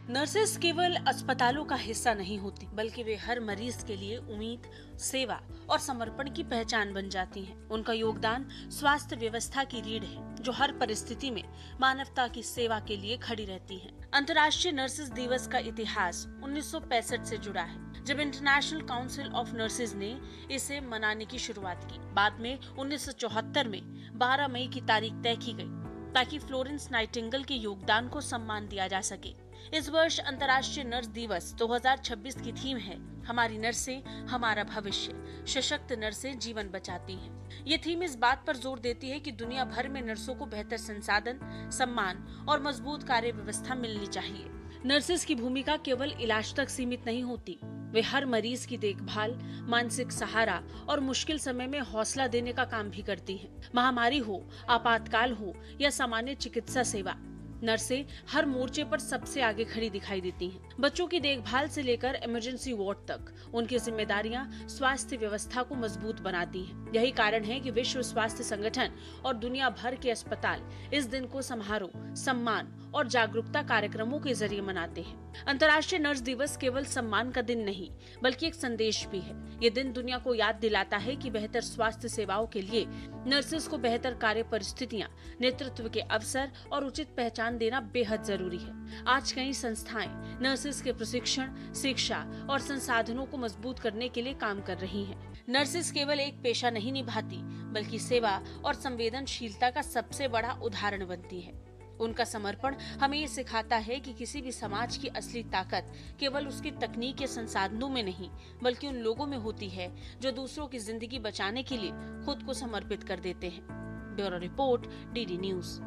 नर्सेस केवल अस्पतालों का हिस्सा नहीं होती, बल्कि वे हर मरीज के लिए उम्मीद, सेवा और समर्पण की पहचान बन जाती हैं। उनका योगदान स्वास्थ्य व्यवस्था की रीढ़ है, जो हर परिस्थिति में मानवता की सेवा के लिए खड़ी रहती हैं। अंतर्राष्ट्रीय नर्सेस दिवस का इतिहास 1965 से जुड़ा है, जब इंटरनेशनल काउंसिल ऑफ नर्सेज ने इसे मनाने की शुरुआत की। बाद में 1974 में 12 मई की तारीख तय की गई ताकि फ्लोरेंस नाइटिंगेल के योगदान को सम्मान दिया जा सके। इस वर्ष अंतर्राष्ट्रीय नर्स दिवस 2026 की थीम है हमारी नर्सें हमारा भविष्य, सशक्त नर्सें जीवन बचाती हैं। ये थीम इस बात पर जोर देती है कि दुनिया भर में नर्सों को बेहतर संसाधन, सम्मान और मजबूत कार्य व्यवस्था मिलनी चाहिए। नर्सेस की भूमिका केवल इलाज तक सीमित नहीं होती, वे हर मरीज की देखभाल, मानसिक सहारा और मुश्किल समय में हौसला देने का काम भी करती हैं। महामारी हो, आपातकाल हो या सामान्य चिकित्सा सेवा, नर्सें हर मोर्चे पर सबसे आगे खड़ी दिखाई देती हैं। बच्चों की देखभाल से लेकर इमरजेंसी वार्ड तक उनकी जिम्मेदारियां स्वास्थ्य व्यवस्था को मजबूत बनाती हैं। यही कारण है कि विश्व स्वास्थ्य संगठन और दुनिया भर के अस्पताल इस दिन को समारोह, सम्मान और जागरूकता कार्यक्रमों के जरिए मनाते हैं। अंतर्राष्ट्रीय नर्स दिवस केवल सम्मान का दिन नहीं, बल्कि एक संदेश भी है। ये दिन दुनिया को याद दिलाता है कि बेहतर स्वास्थ्य सेवाओं के लिए नर्सेस को बेहतर कार्य परिस्थितियां, नेतृत्व के अवसर और उचित पहचान देना बेहद जरूरी है। आज कई संस्थाएं नर्सेस के प्रशिक्षण, शिक्षा और संसाधनों को मजबूत करने के लिए काम कर रही हैं। नर्सेस केवल एक पेशा नहीं निभाती, बल्कि सेवा और संवेदनशीलता का सबसे बड़ा उदाहरण बनती है। उनका समर्पण हमें ये सिखाता है कि किसी भी समाज की असली ताकत केवल उसकी तकनीक या संसाधनों में नहीं, बल्कि उन लोगों में होती है जो दूसरों की जिंदगी बचाने के लिए खुद को समर्पित कर देते हैं। Bureau report, DD news.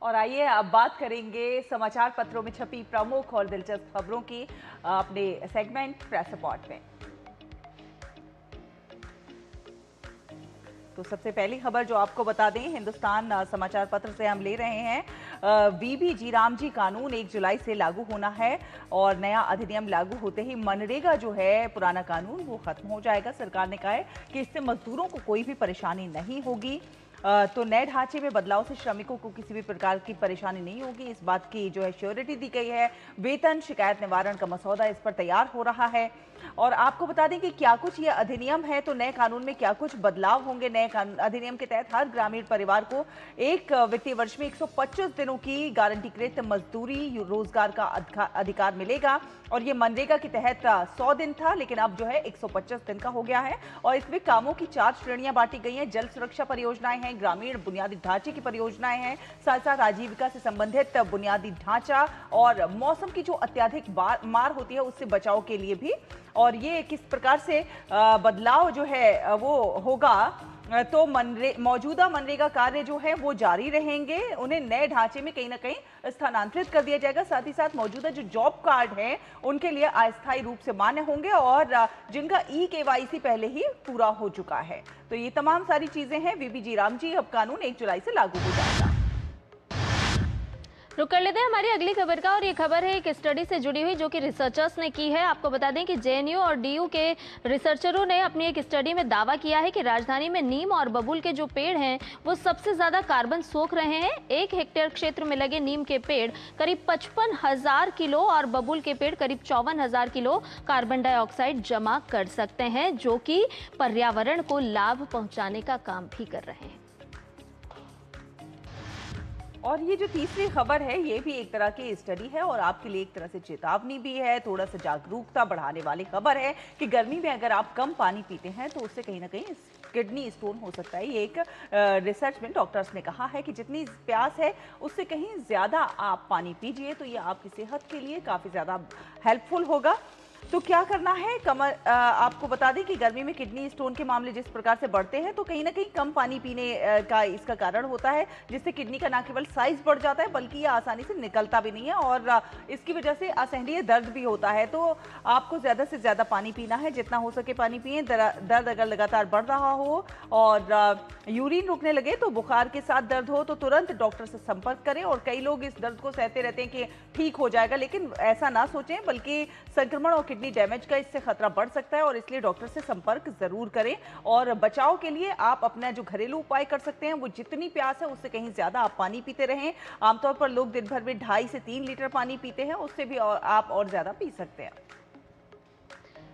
और आइए अब बात करेंगे समाचार पत्रों में छपी प्रमुख और दिलचस्प खबरों की अपने सेगमेंट प्रेस रिपोर्ट में। तो तो सबसे पहली खबर जो आपको बता दें, हिंदुस्तान समाचार पत्र से हम ले रहे हैं। वीबी जी राम जी कानून 1 जुलाई से लागू होना है और नया अधिनियम लागू होते ही मनरेगा जो है पुराना कानून वो खत्म हो जाएगा। सरकार ने कहा है कि इससे मजदूरों को कोई भी परेशानी नहीं होगी। तो नए ढांचे में बदलाव से श्रमिकों को किसी भी प्रकार की परेशानी नहीं होगी, इस बात की जो है श्योरिटी दी गई है। वेतन शिकायत निवारण का मसौदा इस पर तैयार हो रहा है। और आपको बता दें कि क्या कुछ ये अधिनियम है, तो नए कानून में क्या कुछ बदलाव होंगे। नए अधिनियम के तहत हर ग्रामीण परिवार को एक वित्तीय वर्ष में 125 दिनों की गारंटीकृत मजदूरी रोजगार का अधिकार मिलेगा। और ये मनरेगा के तहत 100 दिन था, लेकिन अब जो है 125 दिन का हो गया है। और इसमें कामों की 4 श्रेणियां बांटी गई हैं। जल सुरक्षा परियोजनाएं हैं, ग्रामीण बुनियादी ढांचे की परियोजनाएं हैं, साथ साथ आजीविका से संबंधित बुनियादी ढांचा और मौसम की जो अत्यधिक मार होती है उससे बचाव के लिए भी। और ये किस प्रकार से बदलाव जो है वो होगा, तो मौजूदा मनरेगा कार्य जो है वो जारी रहेंगे, उन्हें नए ढांचे में कहीं ना कहीं स्थानांतरित कर दिया जाएगा। साथ ही साथ मौजूदा जो जॉब कार्ड है उनके लिए अस्थायी रूप से मान्य होंगे और जिनका ई-केवाईसी पहले ही पूरा हो चुका है। तो ये तमाम सारी चीजें हैं। वीबी जी राम जी अब कानून 1 जुलाई से लागू हो जाएगा। रुक कर लेते हैं हमारी अगली खबर का, और ये खबर है एक स्टडी से जुड़ी हुई जो कि रिसर्चर्स ने की है। आपको बता दें कि जेएनयू और डीयू के रिसर्चरों ने अपनी एक स्टडी में दावा किया है कि राजधानी में नीम और बबूल के जो पेड़ हैं वो सबसे ज्यादा कार्बन सोख रहे हैं। 1 हेक्टेयर क्षेत्र में लगे नीम के पेड़ करीब 55,000 किलो और बबूल के पेड़ करीब 54,000 किलो कार्बन डाइऑक्साइड जमा कर सकते हैं, जो कि पर्यावरण को लाभ पहुंचाने का काम भी कर रहे हैं। और ये जो तीसरी खबर है ये भी एक तरह की स्टडी है और आपके लिए एक तरह से चेतावनी भी है, थोड़ा सा जागरूकता बढ़ाने वाली खबर है कि गर्मी में अगर आप कम पानी पीते हैं तो उससे कहीं ना कहीं किडनी स्टोन हो सकता है। ये एक रिसर्च में डॉक्टर्स ने कहा है कि जितनी प्यास है उससे कहीं ज़्यादा आप पानी पीजिए तो ये आपकी सेहत के लिए काफ़ी ज़्यादा हेल्पफुल होगा। तो क्या करना है, आपको बता दें कि गर्मी में किडनी स्टोन के मामले जिस प्रकार से बढ़ते हैं तो कहीं ना कहीं कम पानी पीने का इसका कारण होता है, जिससे किडनी का ना केवल साइज बढ़ जाता है बल्कि ये आसानी से निकलता भी नहीं है और इसकी वजह से असहनीय दर्द भी होता है। तो आपको ज़्यादा से ज़्यादा पानी पीना है, जितना हो सके पानी पिए। दर्द अगर लगातार बढ़ रहा हो और यूरिन रुकने लगे तो बुखार के साथ दर्द हो तो तुरंत डॉक्टर से संपर्क करें। और कई लोग इस दर्द को सहते रहते हैं कि ठीक हो जाएगा, लेकिन ऐसा ना सोचें, बल्कि संक्रमण और किडनी डैमेज का इससे खतरा बढ़ सकता है और इसलिए डॉक्टर से संपर्क जरूर करें। और बचाव के लिए आप अपना जो घरेलू उपाय कर सकते हैं वो जितनी प्यास है उससे कहीं ज्यादा आप पानी पीते रहें। आमतौर पर लोग दिन भर में 2.5 से 3 लीटर पानी पीते हैं, उससे भी आप और ज्यादा पी सकते हैं।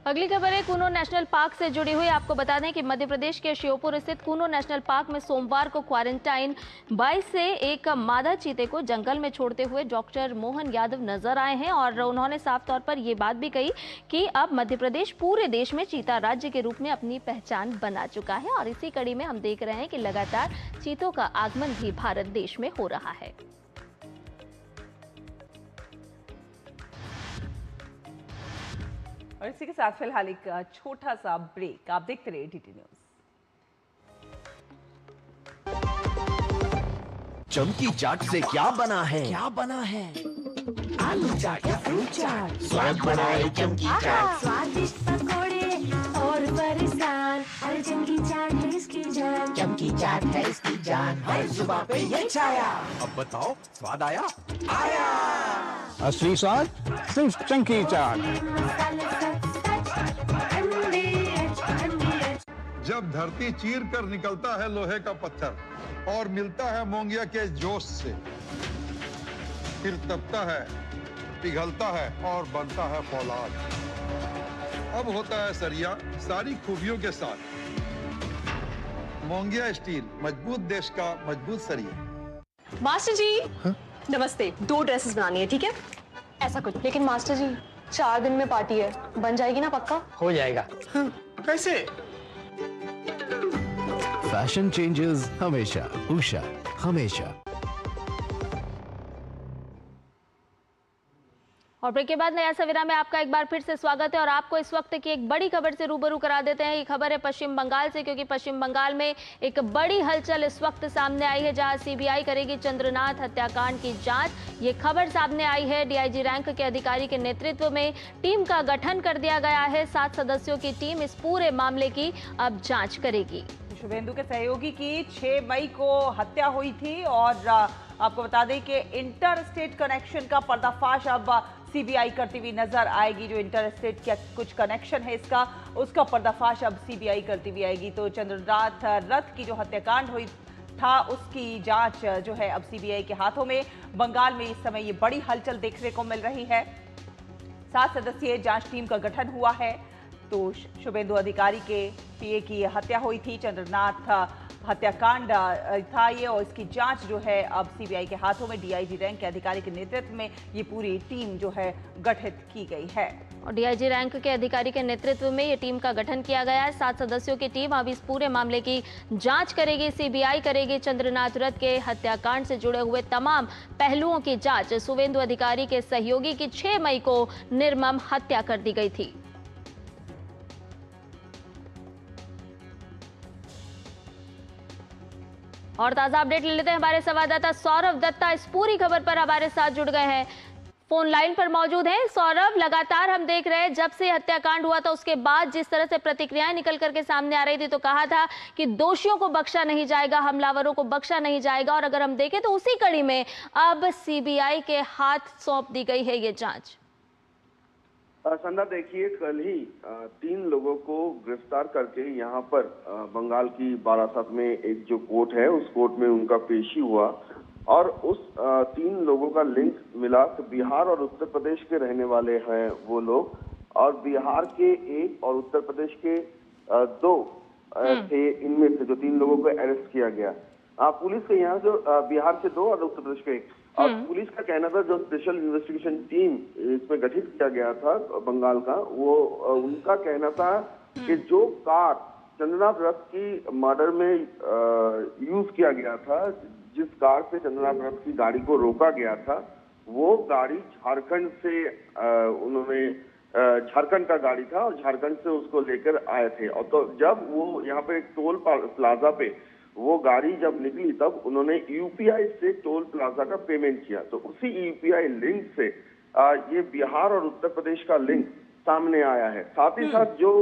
अगली खबर है कूनो नेशनल पार्क से जुड़ी हुई। आपको बता दें कि मध्य प्रदेश के श्योपुर स्थित कूनो नेशनल पार्क में सोमवार को क्वारंटाइन 22 से एक मादा चीते को जंगल में छोड़ते हुए डॉक्टर मोहन यादव नजर आए हैं और उन्होंने साफ तौर पर ये बात भी कही कि अब मध्य प्रदेश पूरे देश में चीता राज्य के रूप में अपनी पहचान बना चुका है। और इसी कड़ी में हम देख रहे हैं कि लगातार चीतों का आगमन भी भारत देश में हो रहा है। और इसी के साथ फिलहाल एक छोटा सा ब्रेक, आप देखते रहिए डीटी न्यूज। चमकी चाट से क्या बना है? आलू चाट या फ्रूट चाट, स्वाद बनाए चमकी चाट, स्वादिष्ट पकोड़े और परेशान। अरे चमकी चाट है इसकी जान, चमकी चाट है इसकी जान, हर जुबान पे ये छाया। अब बताओ स्वाद आया? असली स्वाद सिर्फ चंकी चाट। जब धरती चीर कर निकलता है लोहे का पत्थर और मिलता है मोंगिया के जोश से, फिर तपता है, पिघलता है और बनता है फौलाद। अब होता है सरिया सारी खूबियों के साथ। मोंगिया स्टील, मजबूत देश का मजबूत सरिया। मास्टर जी नमस्ते, 2 ड्रेसेस बनानी है, ठीक है? ऐसा कुछ, लेकिन मास्टर जी 4 दिन में पार्टी है, बन जाएगी ना पक्का? हो जाएगा। कैसे? फैशन चेंजेस हमेशा, उषा हमेशा। और ब्रेक के बाद नया सवेरा में आपका एक बार फिर से स्वागत है और आपको इस वक्त की एक बड़ी खबर से रूबरू करा देते हैं। ये खबर है पश्चिम बंगाल से, क्योंकि पश्चिम बंगाल में एक बड़ी हलचल इस वक्त सामने आई है, जहां सीबीआई करेगी चंद्रनाथ हत्याकांड की जांच। ये खबर सामने आई है, डीआईजी रैंक के अधिकारी के नेतृत्व में टीम का गठन कर दिया गया है। 7 सदस्यों की टीम इस पूरे मामले की अब जाँच करेगी। शुभेंदु के सहयोगी की 6 मई को हत्या हुई थी और आपको बता दें कि इंटर स्टेट कनेक्शन का पर्दाफाश अब सीबीआई करती हुई नजर आएगी। जो इंटर स्टेट का कुछ कनेक्शन है इसका, उसका पर्दाफाश अब सीबीआई करती हुई आएगी। तो चंद्रनाथ रथ की जो हत्याकांड हुई था उसकी जांच जो है अब सीबीआई के हाथों में। बंगाल में इस समय ये बड़ी हलचल देखने को मिल रही है। 7 सदस्यीय जांच टीम का गठन हुआ है। तो शुभेंदु अधिकारी के पीए की हत्या हुई थी, चंद्रनाथ हत्याकांड था ये, और इसकी जांच जो है अब सीबीआई के हाथों में डीआईजी रैंक के अधिकारी के नेतृत्व में ये पूरी टीम जो है गठित की गई है। और डीआईजी रैंक के अधिकारी के नेतृत्व में ये टीम का गठन किया गया है। 7 सदस्यों की टीम अब इस पूरे मामले की जांच करेगी। सीबीआई करेगी चंद्रनाथ रथ के हत्याकांड से जुड़े हुए तमाम पहलुओं की जांच। शुभेंदु अधिकारी के सहयोगी की 6 मई को निर्मम हत्या कर दी गई थी। और ताजा अपडेट ले लेते हैं, हमारे संवाददाता सौरभ दत्ता इस पूरी खबर पर हमारे साथ जुड़ गए हैं, फोन लाइन पर मौजूद हैं। सौरभ, लगातार हम देख रहे हैं जब से हत्याकांड हुआ था उसके बाद जिस तरह से प्रतिक्रियाएं निकल करके सामने आ रही थी, तो कहा था कि दोषियों को बख्शा नहीं जाएगा, हमलावरों को बख्शा नहीं जाएगा। और अगर हम देखें तो उसी कड़ी में अब सीबीआई के हाथ सौंप दी गई है ये जांच। संध्या, देखिए, कल ही 3 लोगों को गिरफ्तार करके यहाँ पर बंगाल की बारासात में एक जो कोर्ट है उस कोर्ट में उनका पेशी हुआ और उस 3 लोगों का लिंक मिला। तो बिहार और उत्तर प्रदेश के रहने वाले हैं वो लोग, और बिहार के 1 और उत्तर प्रदेश के 2 थे। इनमें से जो 3 लोगों को अरेस्ट किया गया, पुलिस के यहाँ जो बिहार के 2 और उत्तर प्रदेश के 1, और पुलिस का कहना था जो स्पेशल इन्वेस्टिगेशन टीम इसमें गठित किया गया था बंगाल का, वो उनका कहना था कि जो कार चंद्रनाथ रथ की मर्डर में यूज किया गया था, जिस कार से चंद्रनाथ रथ की गाड़ी को रोका गया था, वो गाड़ी झारखंड से उन्होंने झारखंड का गाड़ी था और झारखंड से उसको लेकर आए थे। और तो जब वो यहाँ पे एक टोल प्लाजा पे वो गाड़ी जब निकली तब उन्होंने यूपीआई से टोल प्लाजा का पेमेंट किया। तो उसी यूपीआई लिंक से ये बिहार और उत्तर प्रदेश का लिंक सामने आया है। साथ ही साथ जो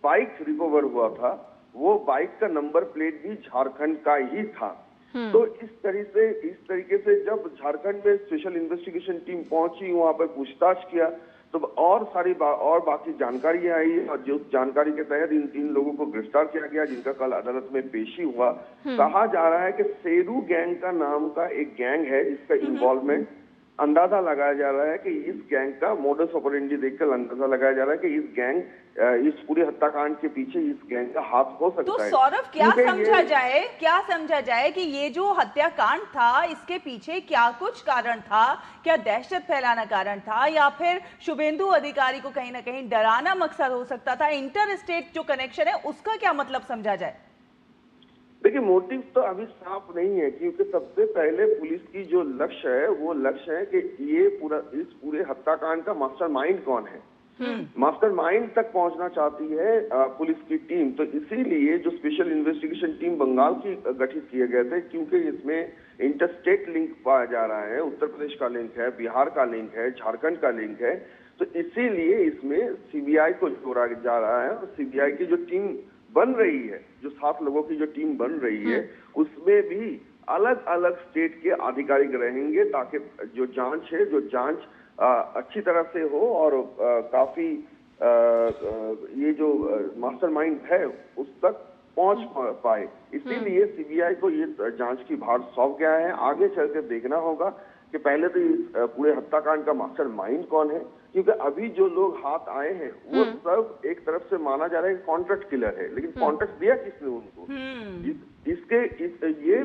बाइक रिकवर हुआ था वो बाइक का नंबर प्लेट भी झारखंड का ही था। तो इस तरीके से जब झारखंड में स्पेशल इन्वेस्टिगेशन टीम पहुंची, वहां पर पूछताछ किया, तो और बाकी जानकारी आई और जो जानकारी के तहत इन 3 लोगों को गिरफ्तार किया गया, जिनका कल अदालत में पेशी हुआ। कहा जा रहा है कि सेरू गैंग का नाम का एक गैंग है जिसका इन्वॉल्वमेंट, अंदाजा लगाया जा रहा है कि इस गैंग का मोडस ऑपरेंडी देखकर अंदाजा लगाया जा रहा है कि इस गैंग, इस पूरे हत्याकांड के पीछे इस गैंग का हाथ हो सकता है। तो सौरभ, क्या समझा जाए कि ये जो हत्याकांड था इसके पीछे क्या कुछ कारण था? क्या दहशत फैलाना कारण था, या फिर शुभेंदु अधिकारी को कहीं ना कहीं डराना मकसद हो सकता था? इंटर स्टेट जो कनेक्शन है उसका क्या मतलब समझा जाए? देखिए, मोटिव तो अभी साफ नहीं है, क्योंकि सबसे पहले पुलिस की जो लक्ष्य है वो लक्ष्य है कि इस पूरे हत्याकांड का मास्टरमाइंड कौन है। मास्टरमाइंड तक पहुंचना चाहती है पुलिस की टीम। तो इसीलिए जो स्पेशल इन्वेस्टिगेशन टीम बंगाल की गठित किए गए थे, क्योंकि इसमें इंटरस्टेट लिंक पाया जा रहा है, उत्तर प्रदेश का लिंक है, बिहार का लिंक है, झारखंड का लिंक है। तो इसीलिए इसमें सीबीआई को जोड़ा जा रहा है और सीबीआई की जो टीम बन रही है, जो 7 लोगों की जो टीम बन रही है, उसमें भी अलग अलग स्टेट के आधिकारिक रहेंगे, ताकि जो जांच है, जो जांच अच्छी तरह से हो और काफी ये जो मास्टरमाइंड है उस तक पहुंच पाए। इसीलिए सीबीआई को ये जांच की भार सौंप गया है। आगे चलकर देखना होगा कि पहले तो इस पूरे हत्याकांड का मास्टरमाइंड कौन है, क्योंकि अभी जो लोग हाथ आए हैं वो सब एक तरफ से माना जा रहा है कि कॉन्ट्रैक्ट किलर है, लेकिन कॉन्ट्रैक्ट दिया किसने उनको? ये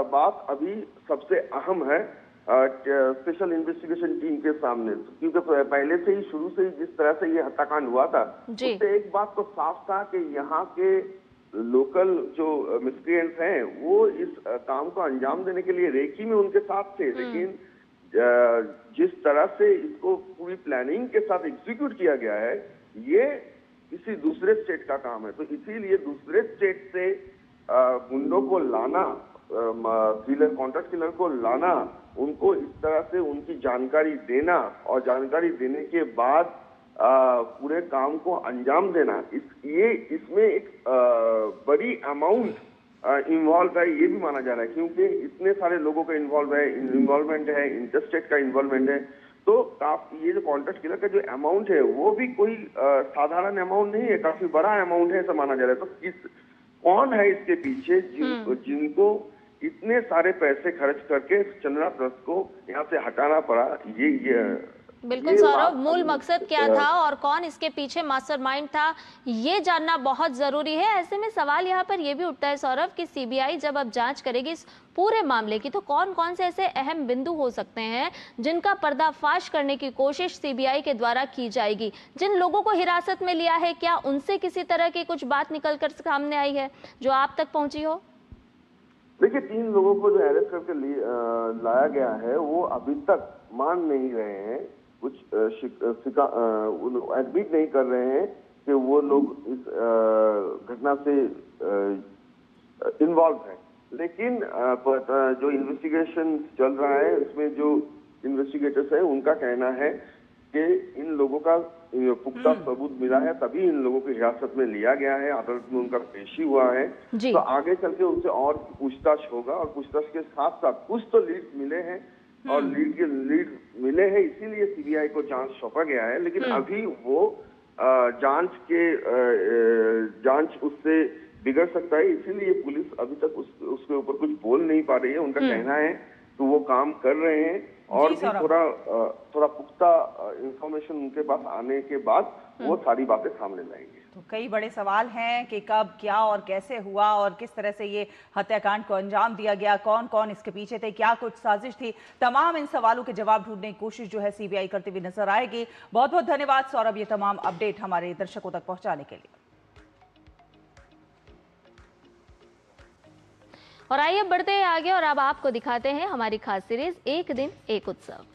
बात अभी सबसे अहम है स्पेशल इन्वेस्टिगेशन टीम के सामने, क्योंकि पहले से ही, शुरू से ही जिस तरह से ये हत्याकांड हुआ था, उससे एक बात तो साफ था कि यहाँ के लोकल जो मिस्क्रिएंट्स हैं वो इस काम को अंजाम देने के लिए रेकी में उनके साथ थे, लेकिन जिस तरह से इसको पूरी प्लानिंग के साथ एग्जीक्यूट किया गया है, ये किसी दूसरे स्टेट का काम है। तो इसीलिए दूसरे स्टेट से गुंडों को लाना, कॉन्ट्रैक्ट किलर को लाना, उनको इस तरह से उनकी जानकारी देना और जानकारी देने के बाद पूरे काम को अंजाम देना, इसमें एक बड़ी अमाउंट इन्वॉल्व है, ये भी माना जा रहा है, क्योंकि इतने सारे लोगों का इन्वॉल्वमेंट है, इंटरस्टेट का इन्वॉल्वमेंट है। तो ये जो कॉन्ट्रैक्ट किलर का जो अमाउंट है वो भी कोई साधारण अमाउंट नहीं है, काफी बड़ा अमाउंट है ऐसा माना जा रहा है। तो कौन है इसके पीछे जिनको इतने सारे पैसे खर्च करके चंद्रा ट्रस्ट को यहाँ से हटाना पड़ा? ये बिल्कुल सौरभ, मूल मकसद क्या था और कौन इसके पीछे मास्टरमाइंड था, ये जानना बहुत जरूरी है। ऐसे में सवाल यहाँ पर यह भी उठता है सौरभ कि सीबीआई जब अब जांच करेगी इस पूरे मामले की, तो कौन कौन से ऐसे अहम बिंदु हो सकते हैं जिनका पर्दाफाश करने की कोशिश सीबीआई के द्वारा की जाएगी? जिन लोगों को हिरासत में लिया है, क्या उनसे किसी तरह की कुछ बात निकल कर सामने आई है जो आप तक पहुंची हो? देखिए, 3 लोगों को जो अरेस्ट करके लाया गया है वो अभी तक मान नहीं रहे हैं, कुछ एडमिट नहीं कर रहे हैं कि वो लोग इस घटना से इन्वॉल्व हैं। लेकिन जो इन्वेस्टिगेशन चल रहा है उसमें जो इन्वेस्टिगेटर्स हैं उनका कहना है कि इन लोगों का पुख्ता सबूत मिला है, तभी इन लोगों को हिरासत में लिया गया है, अदालत में उनका पेशी हुआ है। तो आगे चल के उनसे और पूछताछ होगा और पूछताछ के साथ साथ कुछ तो लीड मिले हैं और लीड मिले हैं, इसीलिए सीबीआई को जांच सौंपा गया है। लेकिन अभी वो जांच उससे बिगड़ सकता है, इसीलिए पुलिस अभी तक उसके ऊपर कुछ बोल नहीं पा रही है। उनका कहना है तो वो काम कर रहे हैं और भी थोड़ा पुख्ता इंफॉर्मेशन उनके पास आने के बाद वो सारी बातें सामने लाएंगे। तो कई बड़े सवाल हैं कि कब, क्या और कैसे हुआ और किस तरह से ये हत्याकांड को अंजाम दिया गया, कौन कौन इसके पीछे थे, क्या कुछ साजिश थी। तमाम इन सवालों के जवाब ढूंढने की कोशिश जो है सीबीआई करती हुई नजर आएगी। बहुत बहुत धन्यवाद सौरभ, ये तमाम अपडेट हमारे दर्शकों तक पहुंचाने के लिए। और आइए बढ़ते हैं आगे और अब आपको दिखाते हैं हमारी खास सीरीज एक दिन एक उत्सव।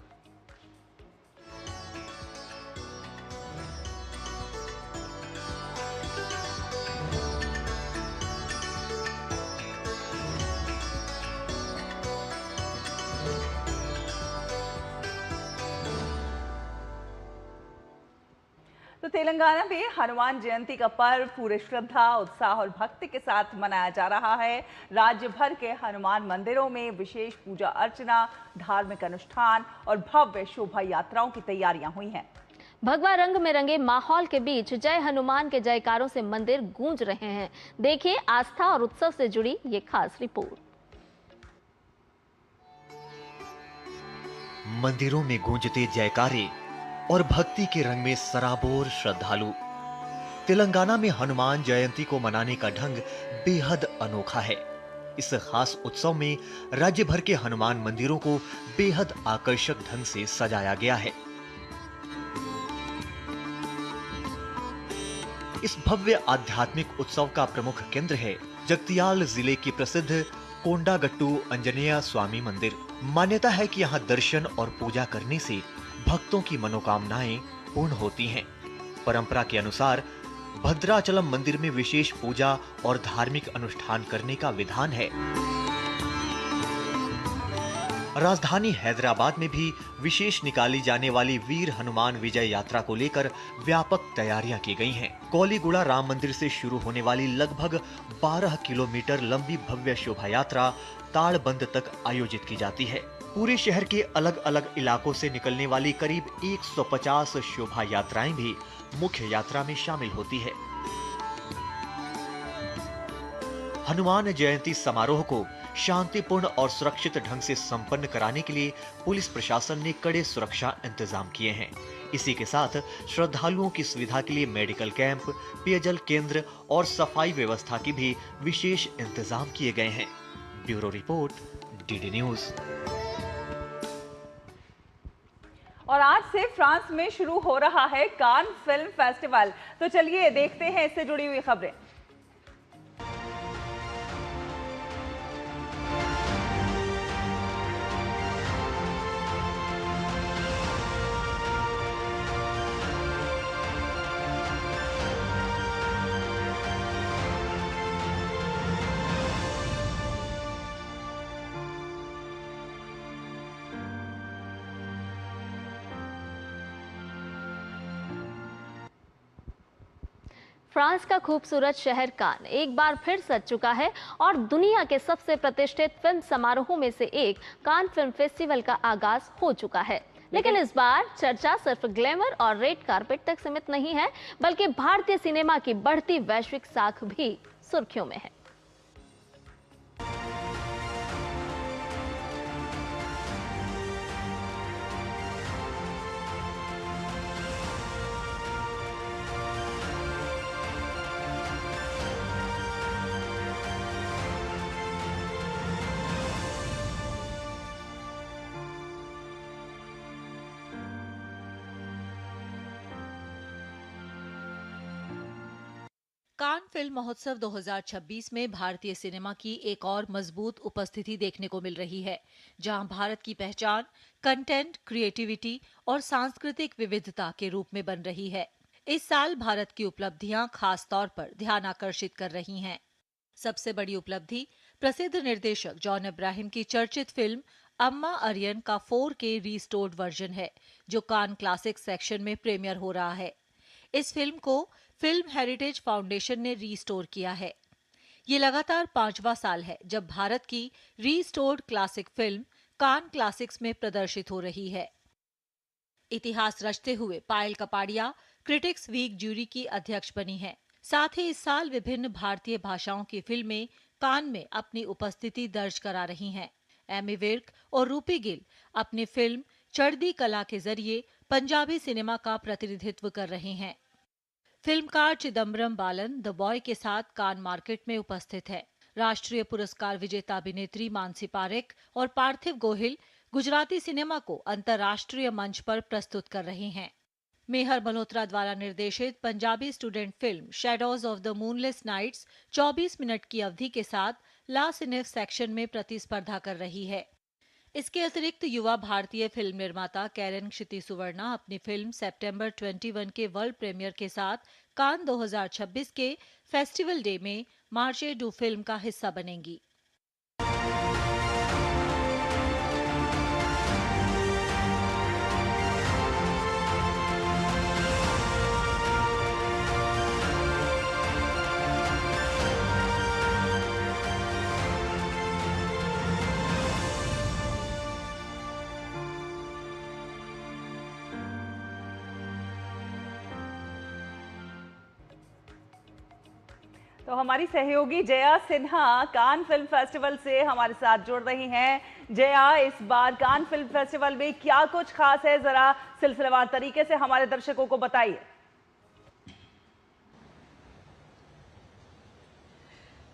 तो तेलंगाना में हनुमान जयंती का पर्व पूरे श्रद्धा, उत्साह और भक्ति के साथ मनाया जा रहा है। राज्य भर के हनुमान मंदिरों में विशेष पूजा अर्चना, धार्मिक अनुष्ठान और भव्य शोभा यात्राओं की तैयारियां हुई हैं। भगवा रंग में रंगे माहौल के बीच जय हनुमान के जयकारों से मंदिर गूंज रहे हैं। देखिए आस्था और उत्सव से जुड़ी ये खास रिपोर्ट। मंदिरों में गूंजते जयकारे और भक्ति के रंग में सराबोर श्रद्धालु। तेलंगाना में हनुमान जयंती को मनाने का ढंग बेहद अनोखा है। इस खास उत्सव में राज्य भर के हनुमान मंदिरों को बेहद आकर्षक ढंग से सजाया गया है। इस भव्य आध्यात्मिक उत्सव का प्रमुख केंद्र है जगतियाल जिले की प्रसिद्ध कोंडागट्टू अंजनेय स्वामी मंदिर। मान्यता है कि यहाँ दर्शन और पूजा करने से भक्तों की मनोकामनाएं पूर्ण होती हैं। परंपरा के अनुसार भद्राचलम मंदिर में विशेष पूजा और धार्मिक अनुष्ठान करने का विधान है। राजधानी हैदराबाद में भी विशेष निकाली जाने वाली वीर हनुमान विजय यात्रा को लेकर व्यापक तैयारियां की गई हैं। कोलीगुड़ा राम मंदिर से शुरू होने वाली लगभग 12 किलोमीटर लंबी भव्य शोभा यात्रा ताड़बंद तक आयोजित की जाती है। पूरे शहर के अलग अलग इलाकों से निकलने वाली करीब 150 शोभा यात्राएं भी मुख्य यात्रा में शामिल होती है। हनुमान जयंती समारोह को शांतिपूर्ण और सुरक्षित ढंग से संपन्न कराने के लिए पुलिस प्रशासन ने कड़े सुरक्षा इंतजाम किए हैं। इसी के साथ श्रद्धालुओं की सुविधा के लिए मेडिकल कैंप, पेयजल केंद्र और सफाई व्यवस्था की भी विशेष इंतजाम किए गए हैं। Bureau report, DD news. और आज से फ्रांस में शुरू हो रहा है कान फिल्म फेस्टिवल। तो चलिए देखते हैं इससे जुड़ी हुई खबरें। फ्रांस का खूबसूरत शहर कान एक बार फिर सज चुका है और दुनिया के सबसे प्रतिष्ठित फिल्म समारोहों में से एक कान फिल्म फेस्टिवल का आगाज हो चुका है। लेकिन इस बार चर्चा सिर्फ ग्लैमर और रेड कारपेट तक सीमित नहीं है, बल्कि भारतीय सिनेमा की बढ़ती वैश्विक साख भी सुर्खियों में है। कान फिल्म महोत्सव 2026 में भारतीय सिनेमा की एक और मजबूत उपस्थिति देखने को मिल रही है, जहां भारत की पहचान कंटेंट, क्रिएटिविटी और सांस्कृतिक विविधता के रूप में बन रही है। इस साल भारत की उपलब्धियां खास तौर पर ध्यान आकर्षित कर रही हैं। सबसे बड़ी उपलब्धि प्रसिद्ध निर्देशक जॉन अब्राहम की चर्चित फिल्म अम्मा अरियन का 4K रीस्टोर्ड वर्जन है, जो कान क्लासिक सेक्शन में प्रीमियर हो रहा है। इस फिल्म को फिल्म हेरिटेज फाउंडेशन ने रीस्टोर किया है। ये लगातार 5वां साल है जब भारत की रीस्टोर्ड क्लासिक फिल्म कान क्लासिक्स में प्रदर्शित हो रही है। इतिहास रचते हुए पायल कपाड़िया क्रिटिक्स वीक जूरी की अध्यक्ष बनी है। साथ ही इस साल विभिन्न भारतीय भाषाओं की फिल्में कान में अपनी उपस्थिति दर्ज करा रही हैं। एमी विर्क और रूपी गिल अपनी फिल्म चढ़दी कला के जरिए पंजाबी सिनेमा का प्रतिनिधित्व कर रहे हैं। फिल्मकार चिदम्बरम बालन द बॉय के साथ कान मार्केट में उपस्थित है। राष्ट्रीय पुरस्कार विजेता अभिनेत्री मानसी पारेख और पार्थिव गोहिल गुजराती सिनेमा को अंतर्राष्ट्रीय मंच पर प्रस्तुत कर रहे हैं। मेहर मल्होत्रा द्वारा निर्देशित Punjabi student film Shadows of the Moonless Nights 24 minute की अवधि के साथ ला सिनेफ सेक्शन में प्रतिस्पर्धा कर रही है। इसके अतिरिक्त युवा भारतीय फिल्म निर्माता कैरन क्षिति सुवर्णा अपनी फिल्म सितंबर 21 के वर्ल्ड प्रीमियर के साथ कान 2026 के फेस्टिवल डे में मार्चे डू फिल्म का हिस्सा बनेंगी। तो हमारी सहयोगी Jaya Sinha Cannes film festival से हमारे साथ जुड़ रही हैं। जया, इस बार कान फिल्म फेस्टिवल में क्या कुछ खास है, जरा सिलसिलेवार तरीके से हमारे दर्शकों को बताइए।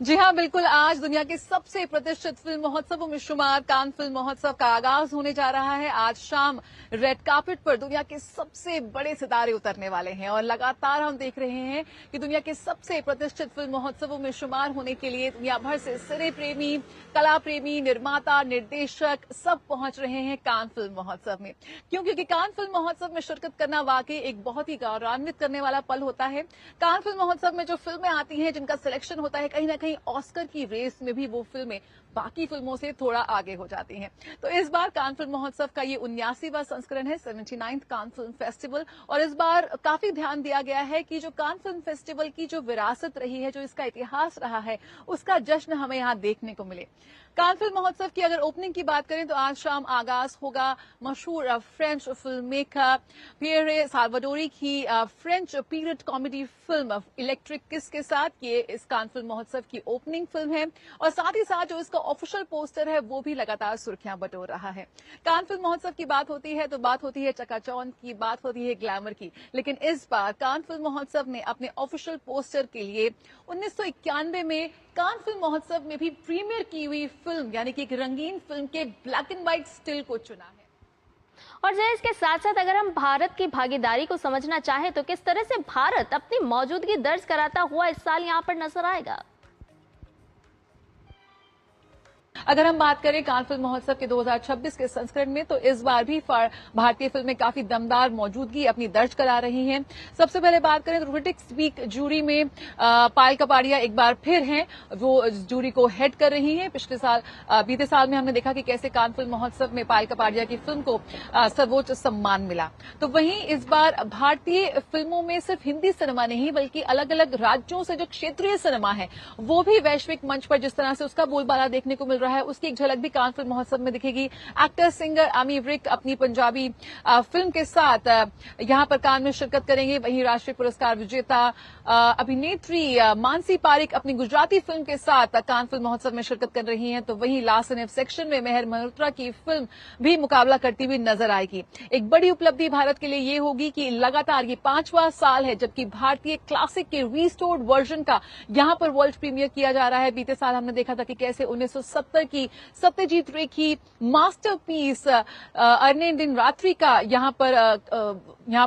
जी हाँ, बिल्कुल। आज दुनिया के सबसे प्रतिष्ठित फिल्म महोत्सवों में शुमार कान फिल्म महोत्सव का आगाज होने जा रहा है। आज शाम रेड कार्पेट पर दुनिया के सबसे बड़े सितारे उतरने वाले हैं और लगातार हम देख रहे हैं कि दुनिया के सबसे प्रतिष्ठित फिल्म महोत्सवों में शुमार होने के लिए दुनिया भर से सिने प्रेमी, कला प्रेमी, निर्माता, निर्देशक सब पहुंच रहे हैं कान फिल्म महोत्सव में। क्योंकि कान फिल्म महोत्सव में शिरकत करना वाकई एक बहुत ही गौरवान्वित करने वाला पल होता है। कान फिल्म महोत्सव में जो फिल्में आती हैं, जिनका सिलेक्शन होता है, कहीं ना कहीं ऑस्कर की रेस में भी वो फिल्में बाकी फिल्मों से थोड़ा आगे हो जाती हैं। तो इस बार कान फिल्म महोत्सव का ये 79वां संस्करण है, 79th कान फिल्म फेस्टिवल। और इस बार काफी ध्यान दिया गया है कि जो कान फिल्म फेस्टिवल की जो विरासत रही है, जो इसका इतिहास रहा है, उसका जश्न हमें यहाँ देखने को मिले। कान फिल्म महोत्सव की अगर ओपनिंग की बात करें तो आज शाम आगाज होगा मशहूर फ्रेंच फिल्म मेकर पियरे साल्वाडोरी की French period comedy film electric किस के साथ। ये इस कान फिल्म महोत्सव की ओपनिंग फिल्म है और साथ ही साथ जो इसका ऑफिशियल पोस्टर है वो भी लगातार सुर्खियां बटोर रहा है। कान फिल्म महोत्सव की बात होती है तो बात होती है चकाचौंध की, बात होती है ग्लैमर की। लेकिन इस बार कान फिल्म महोत्सव ने अपने ऑफिशियल पोस्टर के लिए 1991 में कान फिल्म महोत्सव में भी प्रीमियर की हुई फिल्म यानी कि एक रंगीन फिल्म के ब्लैक एंड व्हाइट स्टिल को चुना है। और जय, इसके साथ साथ अगर हम भारत की भागीदारी को समझना चाहें तो किस तरह से भारत अपनी मौजूदगी दर्ज कराता हुआ इस साल यहाँ पर नजर आएगा? अगर हम बात करें कान फिल्म महोत्सव के 2026 के संस्करण में, तो इस बार भी भारतीय फिल्में काफी दमदार मौजूदगी अपनी दर्ज करा रही हैं। सबसे पहले बात करें तो क्रिटिक्स वीक जूरी में पायल कपाड़िया एक बार फिर हैं, वो जूरी को हेड कर रही हैं। बीते साल में हमने देखा कि कैसे कान फिल्म महोत्सव में पायल कपाड़िया की फिल्म को सर्वोच्च सम्मान मिला। तो वहीं इस बार भारतीय फिल्मों में सिर्फ हिंदी सिनेमा नहीं बल्कि अलग अलग राज्यों से जो क्षेत्रीय सिनेमा है वो भी वैश्विक मंच पर जिस तरह से उसका बोलबाला देखने को मिल रहा है, उसकी एक झलक भी कान फिल्म महोत्सव में दिखेगी। एक्टर सिंगर आमी व्रिक अपनी पंजाबी फिल्म के साथ यहां पर कान में शिरकत करेंगे। वहीं राष्ट्रीय पुरस्कार विजेता अभिनेत्री मानसी पारिक अपनी गुजराती फिल्म के साथ कान फिल्म महोत्सव में शिरकत कर रही हैं। तो वहीं लास्ट एंड सेक्शन में मेहर मल्होत्रा की फिल्म भी मुकाबला करती हुई नजर आएगी। एक बड़ी उपलब्धि भारत के लिए ये होगी कि लगातार ये 5वां साल है जबकि भारतीय क्लासिक के रीस्टोर्ड वर्जन का यहां पर वर्ल्ड प्रीमियर किया जा रहा है। बीते साल हमने देखा था कि कैसे 1970 की सत्यजीत रे की मास्टरपीस अरने दिन रात्रि का यहां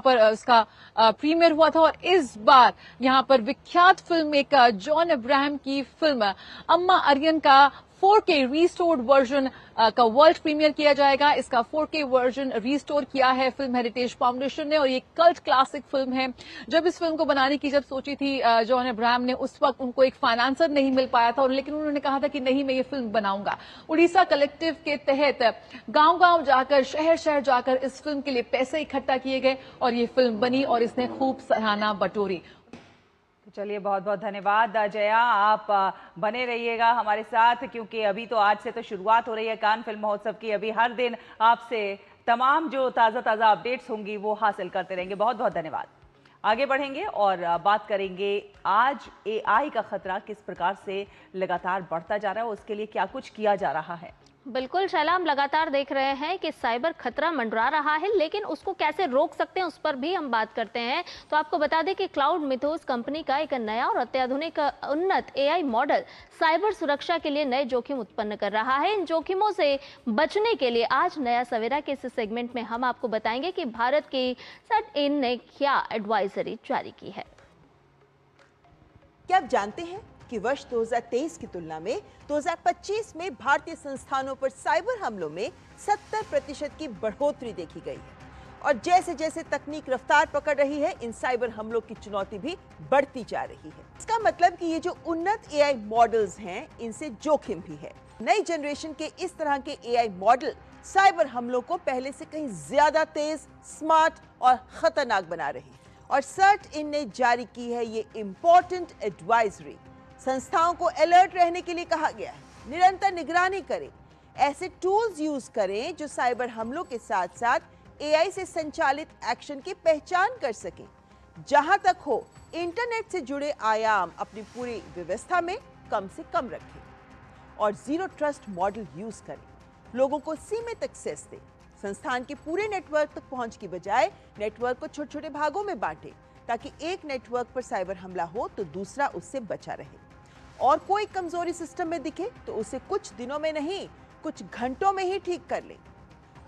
पर उसका प्रीमियर हुआ था, और इस बार यहां पर विख्यात फिल्म मेकर जॉन अब्राहम की फिल्म अम्मा अरियन का 4K रीस्टोर्ड वर्जन का वर्ल्ड प्रीमियर किया जाएगा। इसका 4K वर्जन रीस्टोर किया है फिल्म हेरिटेज फाउंडेशन ने, और ये कल्ट क्लासिक फिल्म है। जब इस फिल्म को बनाने की जब सोची थी जॉन अब्राहम ने, उस वक्त उनको एक फाइनेंसर नहीं मिल पाया था, लेकिन उन्होंने कहा था कि नहीं, मैं ये फिल्म बनाऊंगा। उड़ीसा कलेक्टिव के तहत गांव-गांव जाकर, शहर-शहर जाकर इस फिल्म के लिए पैसे इकट्ठा किए गए और ये फिल्म बनी और इसने खूब सराहना बटोरी। चलिए, बहुत बहुत धन्यवाद जया, आप बने रहिएगा हमारे साथ, क्योंकि अभी तो आज से तो शुरुआत हो रही है कान फिल्म महोत्सव की। अभी हर दिन आपसे तमाम जो ताज़ा अपडेट्स होंगी वो हासिल करते रहेंगे। बहुत बहुत धन्यवाद। आगे बढ़ेंगे और बात करेंगे आज AI का खतरा किस प्रकार से लगातार बढ़ता जा रहा है, उसके लिए क्या कुछ किया जा रहा है। बिल्कुल शैला, हम लगातार देख रहे हैं कि साइबर खतरा मंडरा रहा है, लेकिन उसको कैसे रोक सकते हैं उस पर भी हम बात करते हैं। तो आपको बता दें कि क्लाउड मिथोस कंपनी का एक नया और अत्याधुनिक उन्नत AI मॉडल साइबर सुरक्षा के लिए नए जोखिम उत्पन्न कर रहा है। इन जोखिमों से बचने के लिए आज नया सवेरा के इस सेगमेंट में हम आपको बताएंगे कि भारत की SET-in ने क्या एडवाइजरी जारी की है। क्या आप जानते हैं कि वर्ष 2023 की तुलना में 2025 में भारतीय संस्थानों पर साइबर हमलों में 70% की बढ़ोतरी देखी गई है, और जैसे जैसे तकनीक रफ्तार पकड़ रही है, इन साइबर हमलों की चुनौती भी बढ़ती जा रही है। इसका मतलब कि ये जो उन्नत AI मॉडल्स हैं, इनसे जोखिम भी है। नई जनरेशन के इस तरह के AI मॉडल साइबर हमलों को पहले से कहीं ज्यादा तेज, स्मार्ट और खतरनाक बना रहे हैं, और SET-in ने जारी की है ये इंपॉर्टेंट एडवाइजरी। संस्थाओं को अलर्ट रहने के लिए कहा गया है, निरंतर निगरानी करें, ऐसे टूल्स यूज करें जो साइबर हमलों के साथ साथ AI से संचालित एक्शन की पहचान कर सकें। जहां तक हो, इंटरनेट से जुड़े आयाम अपनी पूरी व्यवस्था में कम से कम रखें, और जीरो ट्रस्ट मॉडल यूज करें। लोगों को सीमित एक्सेस दें। संस्थान के पूरे नेटवर्क तक पहुंच की बजाय नेटवर्क को छोटे छोटे भागों में बांटें, ताकि एक नेटवर्क पर साइबर हमला हो तो दूसरा उससे बचा रहे, और कोई कमजोरी सिस्टम में दिखे तो उसे कुछ दिनों में नहीं, कुछ घंटों में ही ठीक कर लें।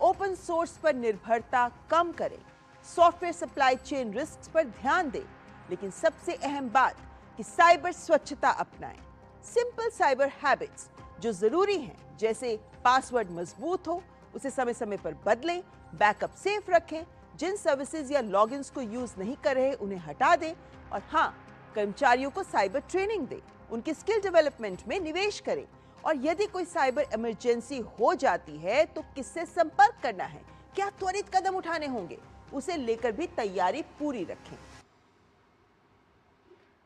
ओपन सोर्स पर निर्भरता कम करें, सॉफ्टवेयर सप्लाई चेन रिस्क पर ध्यान दें, लेकिन सबसे अहम बात कि साइबर स्वच्छता अपनाएं। सिंपल साइबर हैबिट्स जो जरूरी हैं, जैसे पासवर्ड मजबूत हो, उसे समय समय पर बदलें, बैकअप सेफ रखें, जिन सर्विसेज या लॉगिन्स को यूज नहीं कर रहे उन्हें हटा दें, और हाँ, कर्मचारियों को साइबर ट्रेनिंग दें, उनके स्किल डेवलपमेंट में निवेश करें, और यदि कोई साइबर इमरजेंसी हो जाती है तो किससे संपर्क करना है, क्या त्वरित कदम उठाने होंगे, उसे लेकर भी तैयारी पूरी रखें।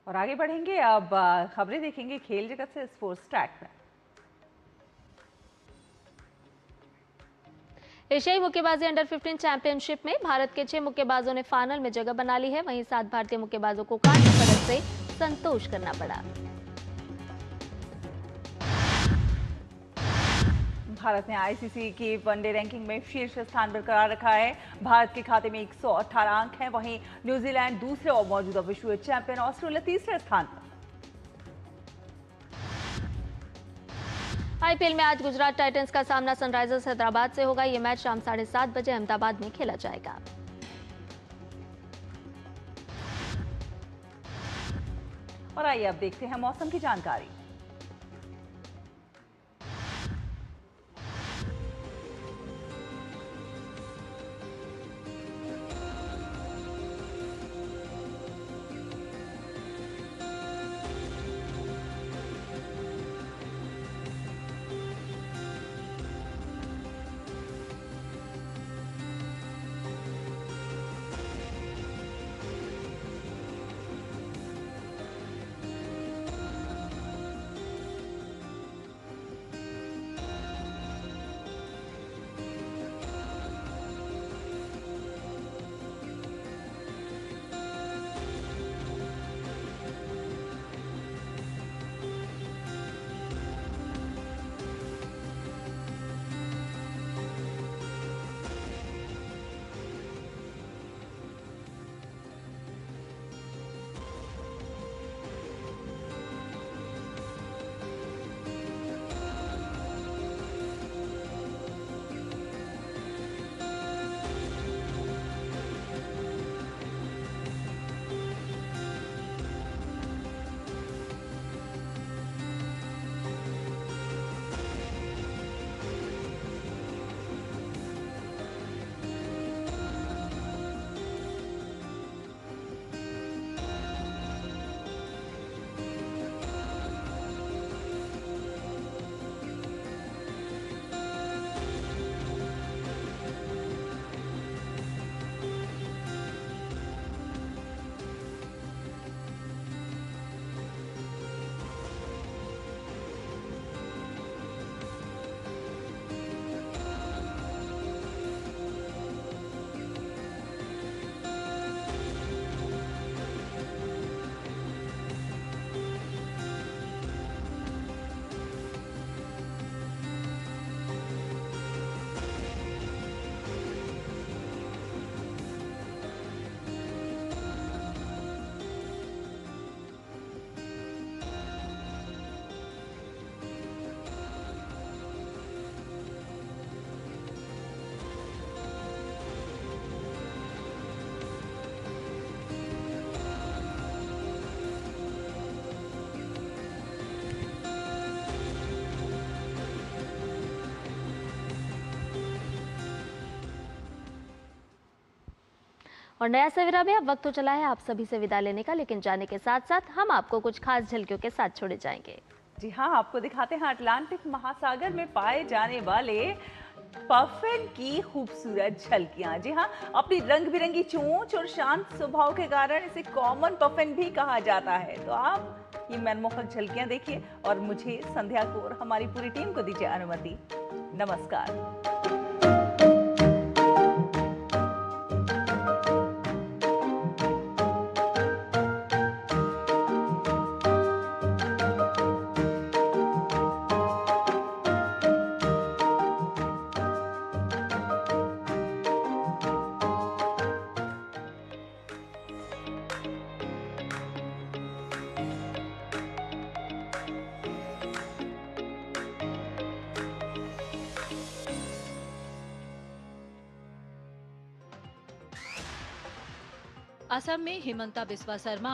और आगे बढ़ेंगे, अब खबरें देखेंगे खेल जगत से स्पोर्ट्स ट्रैक में। एशियाई मुक्केबाजी अंडर 15 चैंपियनशिप में भारत के 6 मुक्केबाजों ने फाइनल में जगह बना ली है। वहीं 7 भारतीय मुक्केबाजों को कांस्य पदक से संतोष करना पड़ा। भारत ने ICC की वनडे रैंकिंग में शीर्ष स्थान बरकरार रखा है। भारत के खाते में 118 अंक हैं। वहीं न्यूजीलैंड दूसरे और मौजूदा विश्व चैंपियन ऑस्ट्रेलिया तीसरे स्थान पर। IPL में आज गुजरात टाइटंस का सामना सनराइजर्स हैदराबाद से होगा। यह मैच शाम 7:30 बजे अहमदाबाद में खेला जाएगा। और आइए अब देखते हैं मौसम की जानकारी। और नया सवेरा में अब वक्त हो चला है आप सभी से विदा लेने का, लेकिन जाने के साथ साथ हम आपको कुछ खास झलकियों के साथ छोड़े जाएंगे। जी हाँ, आपको दिखाते हैं अटलांटिक महासागर में पाए जाने वाले पफिन की खूबसूरत झलकियां। जी हाँ, अपनी रंग बिरंगी चोंच और शांत स्वभाव के कारण इसे कॉमन पफिन भी कहा जाता है। तो आप ये मनमोहक झलकियां देखिए और मुझे, संध्या को और हमारी पूरी टीम को दीजिए अनुमति। नमस्कार। असम में हिमंता बिस्वा शर्मा